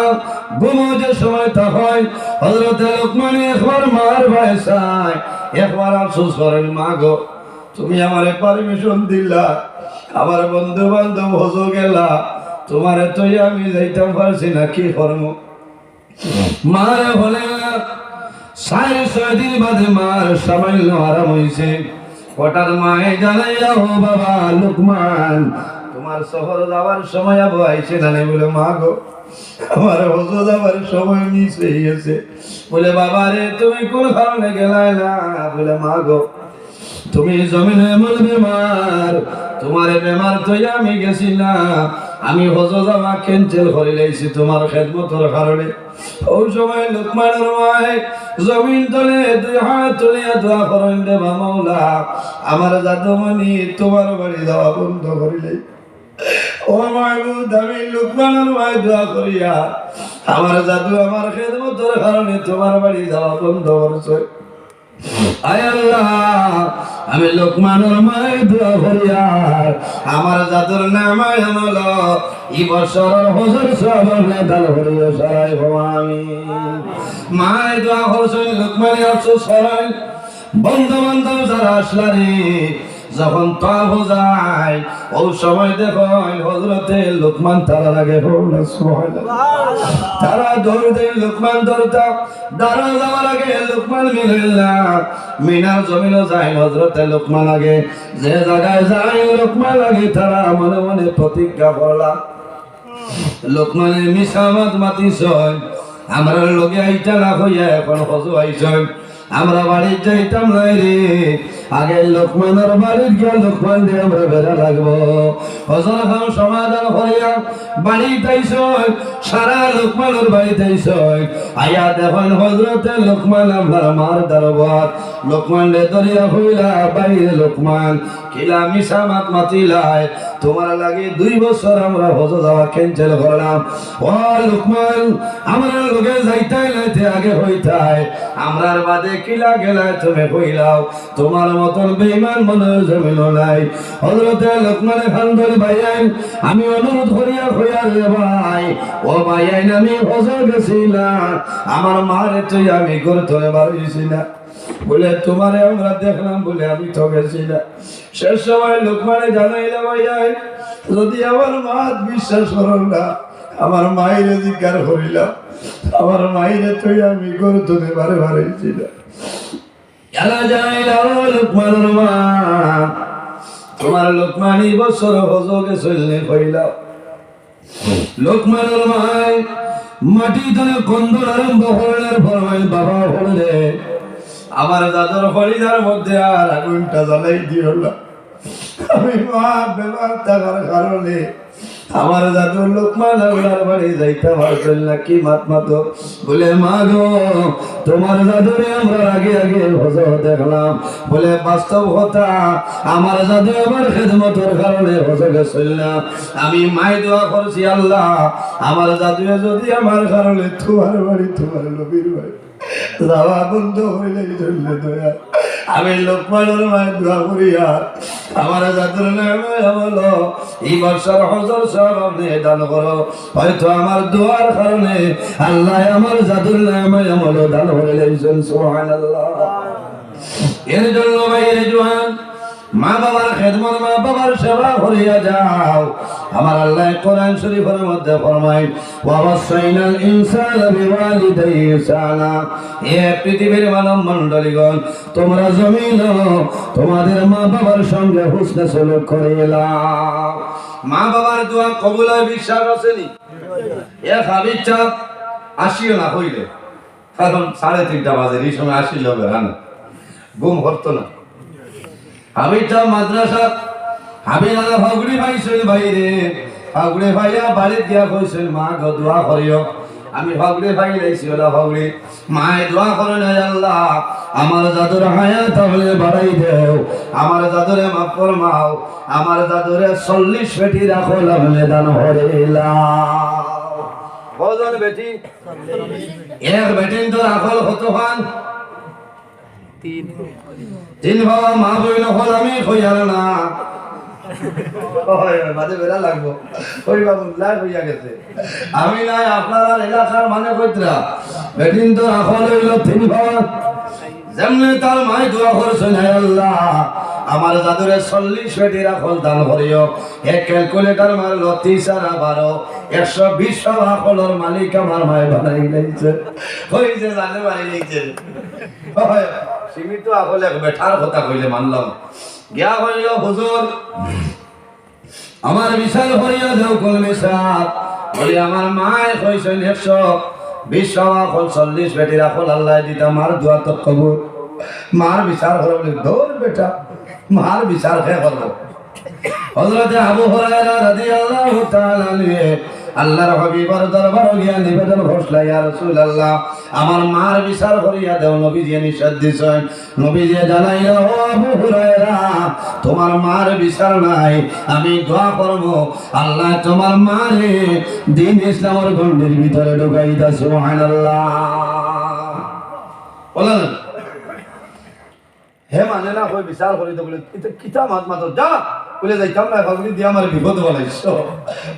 ঘুমোজের সময় তা হয়, হযরতে লোকমানে একবার মার ভয় চায়, একবার আফসোস করেন, মা গো তুমি আমারে পারমিশন দিলা, আমার বন্ধু বান্ধব হজ গেলা, তোমারে তুই আমি যাইতাম পারছি না, কি করব? মারে বলে 6 দিন বাদে মার সামান্য আরাম হয়েছে। হঠাৎ মায়ে জানাইলা, ও বাবা লোকমান তোমার শহর যাওয়ার সময় আবু আইছে না? বলে মা গো আমার হজ যাওয়ার সময় মিস হয়ে গেছে। বলে বাবা রে তুমি কোন কারণে গেলাই না? বলে মা গো তুমি জমিনে এমন বেমার, তোমার বেমার তো আমি গেছি না, আমি হজ যাওয়া ক্যান্সেল করে লাইছি তোমার খেদমতের কারণে। ওই সময় লোকমানের মায় জমিন তলে 2 হাত তুলিয়া দোয়া করেন, রে মাওলা আমার জাদুমণি তোমার বাড়ি যাওয়া বন্ধ করিলে। ও মাহবুব আমি লোকমানের মায় দোয়া করিয়া আমার জাদু আমার খেদমতের কারণে তোমার বাড়ি যাওয়া বন্ধ করছে। আয় আল্লাহ আমি লোকমানের মায় দোয়া করিয়া আমার জাদুর নামায় আমল এই বছর হজর সবনে দান করিয়া সরাই ভবানী। মায় দোয়া করছেন, লোকমানে আফসোস করেন, বন্ধু বান্ধব যারা আসলারে যখন তওয়াফ যায় ওই সময় দেখেন হযরতে লোকমান তারা লাগে তারা দৌড় দেয়, লোকমান দৌড়তা দাঁড়া যাওয়ার আগে লোকমান মিনার জমিনও যায় হযরতে লোকমান আগে, যে জায়গায় যায় লোকমান আগে তারা মনে মনে প্রতিজ্ঞা করলা, লোকমানের মিসামাত মাতিছ আমরা লগে আইটা না হইয়া এখন হজ আইছেন, আমরা বাড়ি যাইতাম নাই রে, আগে লোকমানের বাড়ির গিয়া লোকমান দিয়ে আমরা বেড়া লাগবো। হজর খান সমাধান করিয়া বাড়ি তাইছ, সারা লোকমানের বাড়ি তাইছ, আয়া দেখেন হজরতে লোকমান আপনার মার দরবার, লোকমান রে দরিয়া হইলা বাইরে লোকমান কিলা মিসামাত মাতিলাই, তোমার লাগে 2 বছর আমরা হজ যাওয়া ক্যান্সেল করলাম। ও লোকমান আমরা লোকে যাইতাই নাইতে আগে হইতাই, আমরার বাদে কিলা গেলা তুমি কইলাও, তোমার মতন বেঈমান মনে জমিন নাই। হযরতে লোকমানে খান ধরে ভাইয়াই আমি অনুরোধ করিয়া কইয়া রে ভাই, ও ভাইয়াই আমি হজ গেছি না, আমার মারে তুই আমি করে তোলে বাড়িছি না, বলে তোমারে আমরা দেখলাম বলে আমি তো গেছি না। শেষ সময় লোকমানে জানাইলাম ভাইয়াই যদি আমার মা বিশ্বাস করল না, আমার মায়ের জিজ্ঞাসা করিলাম, আমার মায়ের তুই আমি করে তোলে বারে বাড়িছি না। লোকমানের মা তোমার লোকমান এই বছর হজ গেছিল কইলাম, লোকমানের মায় মাটি ধরে কন্দন আরম্ভ করলেন, ফরমাইল বাবা বললে আমার দাদর হরিদার মধ্যে আর আগুনটা জ্বালাই দিও না, আমি মা বেমার থাকার কারণে আমার দাদুর লোকমান আল্লাহর বাড়ি যাইতে পারছেন না, কি মাত মাতো বলে মা গো তোমার দাদুরে আমরা আগে আগে হজ দেখলাম, বলে বাস্তব কথা আমার দাদু আমার খেদমতের কারণে হজ গেছিল না, আমি মায় দোয়া করছি আল্লাহ আমার দাদুয়ে যদি আমার কারণে তোমার বাড়ি তোমার নবীর বাড়ি যাওয়া বন্ধ হইলে চললে দয়া, আমি লোকমানের মায়ের দোয়া করিয়া আমার জাদুর নামে হলো এই বছর হজর সব আপনি দান করো, হয়তো আমার দোয়ার কারণে আল্লাহ আমার জাদুর নামে হলো দান করে দিয়েছেন। সুবহানাল্লাহ। এর জন্য ভাইয়ের জওয়ান মা বাবার খেদমত মা বাবার সেবা করিয়া যাও আমার আল্লাহ কোরআন শরীফের মধ্যে ফরমায় ওয়াসাইনাল ইনসানা বিওয়ালিদাইহি ইহসানা এ পৃথিবীর মানব মণ্ডলীগণ তোমরা জমিন তোমাদের মা বাবার সঙ্গে হুসনে সুলুক করিলাও মা বাবার দোয়া কবুল হয় বিশ্বাস আছেনি এক হাবিব চাপ আসিও না হইলে কারণ 3:30 বাজে এই সময় আসিল বেড়ানো ঘুম হতো না হাবিবটা মাদ্রাসা হাবিবালা ফাগুড়ি ভাইছিল বাইরে ফাগুড়ি ভাইয়া বাড়ি দিয়া কইছিল মা গো দোয়া করিও আমি ফাগুড়ি ভাই লাইছি ওলা ফাগুড়ি মায়ে দোয়া করে না আল্লাহ আমার দাদুর হায়াত তাহলে বাড়াই দেও আমার দাদুরে মাফ ফরমাও আমার দাদুরে 40 পেটি রাখো লাভলে দান হরিলা কজন বেটি এক বেটিন তো রাখল কত পান তিন বাবা মা বই নকল আমি কইয়ার না মাঝে বেড়া লাগবো ওই বাবু লাগ হইয়া গেছে আমি নাই আপনারা এলাকার মানে কইতরা বেটিন তো রাখল হইল তিন বাবা যেমনি তার মায় দোয়া করছেন হে আল্লাহ আমার দাদুরে 40 পেটি রাখল দান করিও এক ক্যালকুলেটর মারলো 30 আর 12 120 রাখলের মালিক আমার মায় বানাই লাইছে কই যে জানে বাড়ি লাইছে সীমিত আসলে বেঠার কথা কইলে মানলাম গিয়া হইল হুজুর আমার বিশাল হইয়া যাও কোন মিসাব বলি আমার মায় কইছেন 120 রাখল 40 পেটি রাখল আল্লাহ দিতা মার দোয়া তো কবুল মার বিচার করবে দৌড় বেটা মার বিচার কে করবো হযরত আবু হুরায়রা রাদিয়াল্লাহু তাআলা নিয়ে আল্লাহর হাবিবের দরবারে গিয়া নিবেদন করলেন ইয়া রাসূলুল্লাহ আমার মার বিচার করিয়া দাও নবীজি নিষেধ দিছেন নবীজি জানাইল ও আবু হুরায়রা তোমার মার বিচার নাই আমি দোয়া করব আল্লাহ তোমার মারে দ্বীন ইসলামের গণ্ডির ভিতরে ঢুকাই দাও সুবহানাল্লাহ বলেন হে মানে না কই বিচার করি তো বলে কিতা মাত মাত যা বলে যাইতাম না ভাবলি দিয়ে আমার বিপদ বলাইছ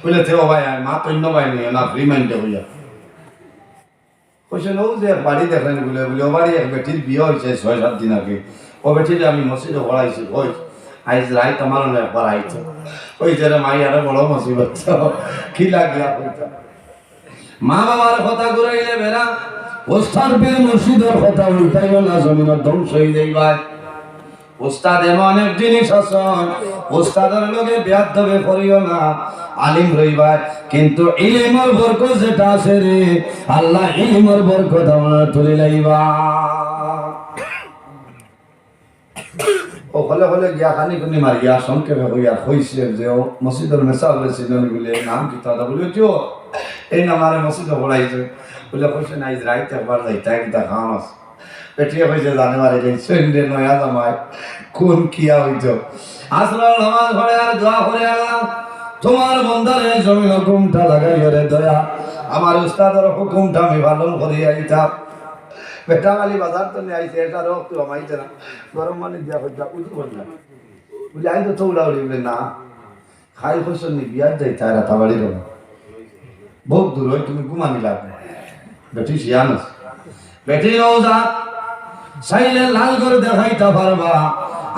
বলে থেও ভাই মা তৈন্য ভাই নিয়ে না ফ্রি মাইন্ডে হইয়া কইছে নও যে বাড়ি দেখেন বলে বলে ও বাড়ি এক বেটির বিয়ে হয়েছে 6-7 দিন আগে ও বেটির আমি মসজিদে পড়াইছি ওই আইজ রাইত আমার না পড়াইছে ওই যে মাই আরে বড় মুসিবত কি লাগিয়া কইতা মা বাবার কথা ঘুরাইলে বেরা ওস্তাদ পীর মুর্শিদের কথা উল্টাইও না জমিনের ধ্বংস হয়ে যাইবা ওস্তাদ এমন এক জিনিস আছেন ওস্তাদের লগে বেয়াদবি করিও না আলিম রইবা কিন্তু ইলমের বরকত যেটা আছে রে আল্লাহ ইলমের বরকত আমরা তুলে লাইবা ও হলে হলে গিয়া খানি কোনি মারিয়া সংক্ষেপে হইয়া কইছে যে মসজিদের মেসাল ছিলেন বলে নাম কি তা বলে তো এই নামারে মসজিদে পড়াইছে বলে কইছে না ইসরাইল একবার যাইতা কিতা খাম আছে পেটিয়ে কইছে জানে মারি গেছে সন্ধ্যে নয়া জামাই কোন কিয়া হইতো আসরার নামাজ পড়ে আর দোয়া করে আল্লাহ তোমার বন্দারে জমিন হুকুমটা লাগাইও রে দয়া আমার উস্তাদের হুকুমটা আমি পালন করি আইতা বেটা মালি বাজার তো নিয়ে আইছে এটা রক্ত আমাইছে না গরম পানি দিয়া কইতা উঠু বললা বলে আই তো উড়াউড়ি বলে না খাই কইছেন নি বিয়ার যাইতা রাতা বাড়ির বহুত দূর হয় তুমি ঘুমানি লাগবে বেটি শিয়ানস বেটি রোজাত চাইলে লাল ঘর দেখাইতে পারবা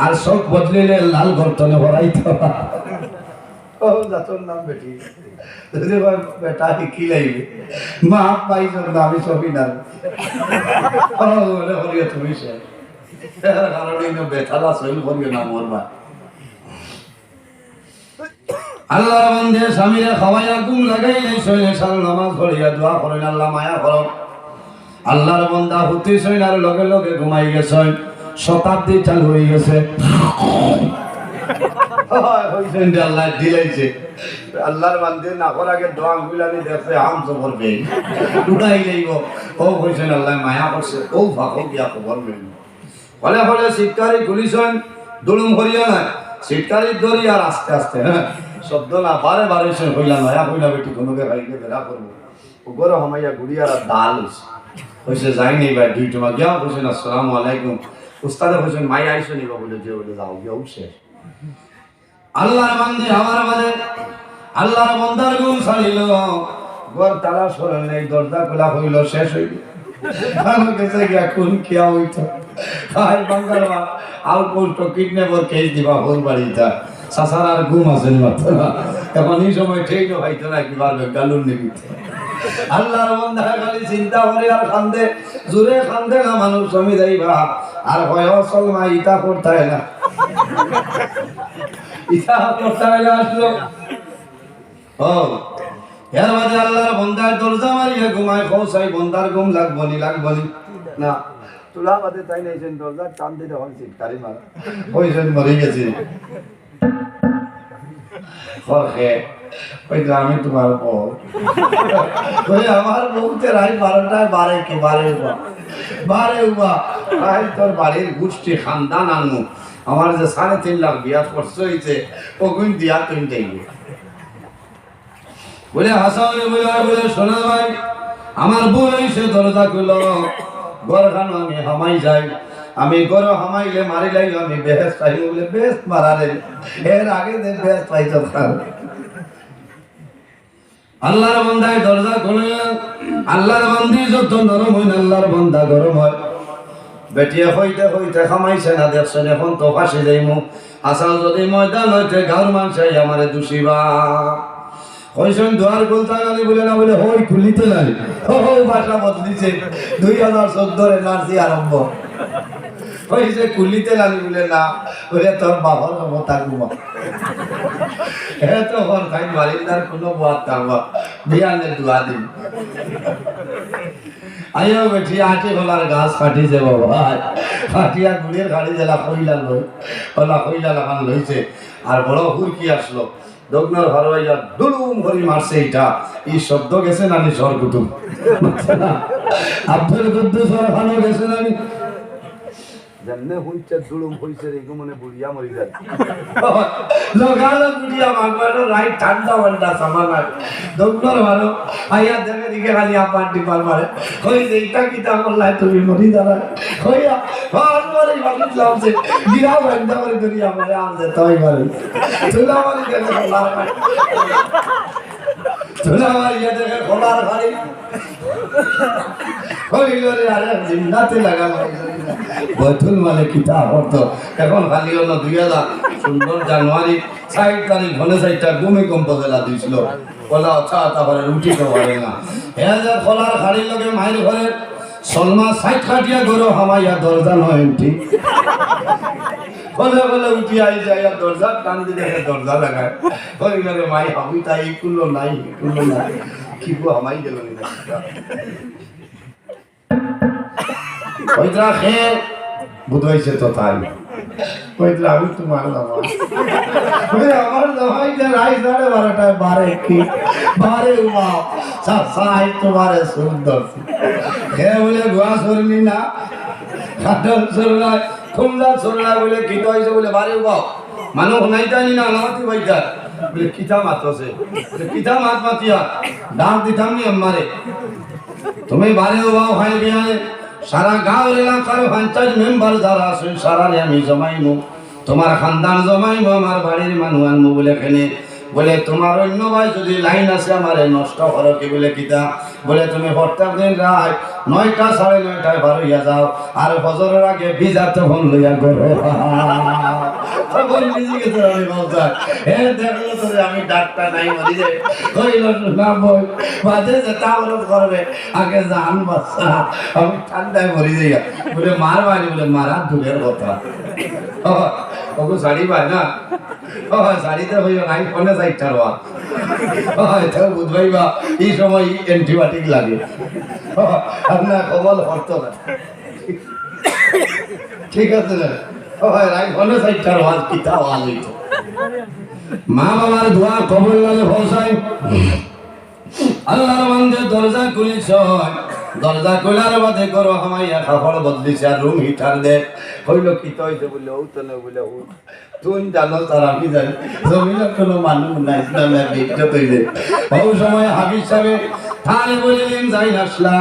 আর সব বদলিলে লাল ঘর তলে ভরাইতে পারবা ও যাতর নাম বেটি যদি বেটা কি লাইবে মা পাইছো না আমি সবই না বলে বলিও তুমি সে কারণে বেতালা সইল করিও না মরবা আল্লাহর বান্দে স্বামীরে খাওয়াইয়া ঘুম লাগাইলে শরীরে সারা নামাজ পড়িয়া দোয়া করেন আল্লাহ মায়া করো আল্লাহর বান্দা হুতি সইনার লগে লগে ঘুমাই গেছেন শতাব্দী চালু হয়ে গেছে আল্লাহ দিলাইছে আল্লাহর বান্দে না করার আগে দোয়া গুলানি দেখে আম জবর বে উঠাই যাইব ও কইছেন আল্লাহ মায়া করছে ও ফাঁকো গিয়া খবর মেল ফলে ফলে শিক্ষারি গুলিছেন দুলুম করিয়া না শিক্ষারি ধরি আর আস্তে আস্তে হ্যাঁ শব্দ না বারে বারে সে হইলা নয়া হইলা বেটি কোনোকে ভাইকে বেড়া করবো ওগর হামাইয়া গুড়িয়ার দাল হয়েছে যাই নেই ভাই দুই তোমার গিয়া বলছেন আসসালামু আলাইকুম উস্তাদে বলছেন মাই আইসো নিবা বলে যে বলে যাও গিয়া উঠছে আল্লাহর বান্দে আমার বাদে আল্লাহর বান্দার গুণ ছাড়িল ঘর তালা সরেন নেই দরজা খোলা হইল শেষ হইল গেছে গিয়া কোন কিয়া হইতো খাই বাঙ্গাল আল পোস্ট কিডন্যাপর কেস দিবা হোর বাড়িটা সাসার আর ঘুম আসেনি মাত্র না এখন এই সময় ঠিক হয়তো না কি পারবে গালুন নিবি আল্লাহর বান্দা খালি চিন্তা করে আর কান্দে জোরে কান্দে না মানুষ জমি যাইবা আর হয় সলমা ইটা করতে হয় না ইটা করতে হয় না আসলো ও এর মাঝে আল্লাহর বান্দার দরজা মারিয়ে ঘুমায় খোসাই বান্দার ঘুম লাগবনি না তুলা বাদে তাই নাইছেন দরজা টান দিতে হইছে তারি মারা কইছেন মরে গেছে খরখে ওই আমি তোমার বউ ওই আমার বউতে রাই 12টায় বারে কি বারে উবা রাই তোর বাড়ির গোষ্ঠী খানদান আনু আমার যে 3.5 লাখ বিয়া খরচ হইছে ও গুণ দিয়া তুই দেইবে বলে হাসানে বলে শোনা ভাই আমার বউ এসে দরজা খুলল গরখান আমি হামাই যাই আমি গর হামাইলে মারি লাইল আমি বেহেস পাই বলে বেশ মারালে এর আগে যে বেশ পাইতো খান আল্লাহর বান্দায় দরজা খুলে আল্লাহর বান্দি যত নরম হয় আল্লাহর বান্দা গরম হয় বেটিয়ে হইতে খামাইছে না দেখছেন এখন তো ফাঁসি যাইমু আসাল যদি ময়দান হইতে গাঁর মানুষাই আমারে দুষিবা কইছেন দুয়ার খুলতে গেলে বলে না বলে হই খুলিতে নাই ও ভাষা বদলিছে 2014 এর নার্সি আরম্ভ কইছে খুলিতে লাগি বলে না বলে তোর বাবার মতা ঘুমা তো হর খাই বারিন্দার কোনো বাত তাবা বিয়ানে দুয়া দিন আইও বেটি আটে গলার গাছ কাটিছে বাবা কাটিয়া গুড়ের গাড়ি জেলা কইলা লাগান লইছে আর বড় হুরকি আসলো দগ্নর হরওয়াইয়া দুলুম ভরি মারছে এটা এই শব্দ গেছে না নি সর কুতুব আব্দুল কুদ্দুস খানো গেছে না নি জন্নে হইছে দুলুম হইছে রেগো মনে বুড়িয়া মরি যায় লগালো বুড়িয়া মাগবানো রাইট ঠান্ডা ওয়ান্ডা সামানা দগ্নর ভালো আইয়া দেখে দিকে খালি আপার ডিপার মারে কই এইটা কিটা করলাই তুমি মরি দাঁড়া কইয়া আর মরি বাকি লাউছে গিরা ওয়ান্ডা করে দুনিয়া মরে আনতে তাই মারে তুলা মারি দেখে খোলার খালি কইলরে আরে জিন্নাতে লাগা বৈতুল মানে কিতাব অর্থ এখন খালি হলো 2000 সুন্দর জানুয়ারি 4 তারিখ ঘনে 4টা ভূমিকম্প জেলা দিছিল বলা আচ্ছা তারপরে রুটি খাওয়ারে না যে খোলার খাড়ির লগে মায়ের ঘরে সলমা 60 কাটিয়া গরো হামাইয়া দরজা নয় ঠিক বলে উঠি আই যায় দরজা টান দিয়ে দরজা লাগায় কইলরে মাই আমি তাই কুলো নাই কি গো হামাই গেল না ওইটা খেয়ে বুঝাইছে তো তাই ওইটা আমি তোমার আমার জামাই যে রাই 12:30 বারে উমা সাই তোমার সুন্দর খেয়ে বলে গোয়া সরনি না কাটল সরলা খুললা সরলা বলে কি হইছে বলে বারে উমা মানুষ নাই জানি না আমাতি বাইটা বলে কিতা মাতছে কিতা মাতিয়া ডাক দিতাম নি আমারে তুমি বারে উমা হয় বিয়ালে সারা গাঁও এলাকার 50 মেম্বার যারা আছেন সারা আমি জমাইমু তোমার খানদান জমাইমু আমার বাড়ির মানুষ আনমু বলে কেনে বলে তোমার অন্য ভাই যদি লাইন আছে আমারে নষ্ট করো কি বলে কিতা বলে তুমি প্রত্যেক দিন রাত 9টা 9:30 বার হইয়া যাও আর ফজরের আগে ভিজাতে ফোন লইয়া করো তখন নিজে গেছে আমি বলতা হে দেখলো তো আমি ডাক্তার নাই মরি যে কইল না বই বাজে যে তাওরত করবে আগে জান বাচ্চা আমি ঠান্ডায় মরি যাইয়া বলে মার বাড়ি বলে মারা দূরের কথা ওগো শাড়ি পায় না শাড়িতে হইও নাই ফোনে 4টার ওয়া তো বুঝবাইবা এই সময় অ্যান্টিবায়োটিক লাগে আপনার কবল হতো না ঠিক আছে না রাই ফোনে 4টার ওয়া কিতা ওয়াজ হইতো মা বাবার দোয়া কবল লাগে ভরসায় আল্লাহর বান্দে দরজা খুলিছ দরজা খোলার বাদে করো হামাইয়া কাপড় বদলিছে আর রুম হিটার দে হইল কি তো হইছে বলে ও তো না বলে ও তুই জানো তার আমি জানি জমিনে কোনো মানুষ নাই না বিদ্যুৎ হইছে বহু সময় হাবিজ সাহেব থানে বলিলেন যাই আসলা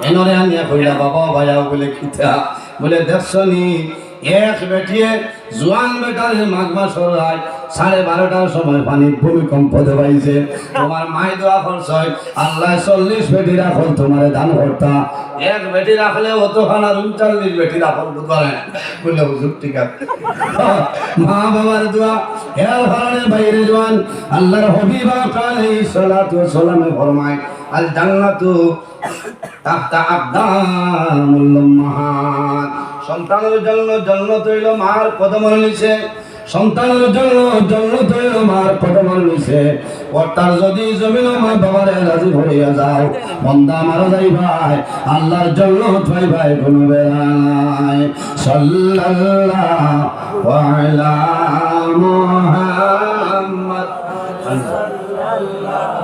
এনরে আনিয়া কইলা বাবা ভাইয়া বলে কিতা বলে দেখছনি এক বেটিয়ে জোয়ান বেটারে মাঘ মাস হয় 12:30টার সময় পানি ভূমিকম্প দেবাইছে তোমার মাই দোয়া করছে আল্লাহ 40 বেটি রাখল তোমারে দান করতা এক বেটি রাখলে অতখানা 39 বেটি রাখল করে বলে হুজুর ঠিক আছে মা বাবার দোয়া এর কারণে বাইরে জওয়ান আল্লাহর হাবিব আলাইহিস সালাতু ওয়াস সালামে ফরমায় আল জান্নাতু তাহতা আকদামুল উম্মাহাত সন্তানের জন্য জান্নাত হইল মার কদমের নিচে সন্তানের জন্য জান্নাত হইল মার কদমের নিচে অর্থাৎ যদি জমিন মা বাবারে রাজি হইয়া যাও বান্দা মারা যাই ভাই আল্লাহর জান্নাত পাই ভাই কোনো বেলায় সাল্লাল্লাহু আলা মুহাম্মদ সাল্লাল্লাহু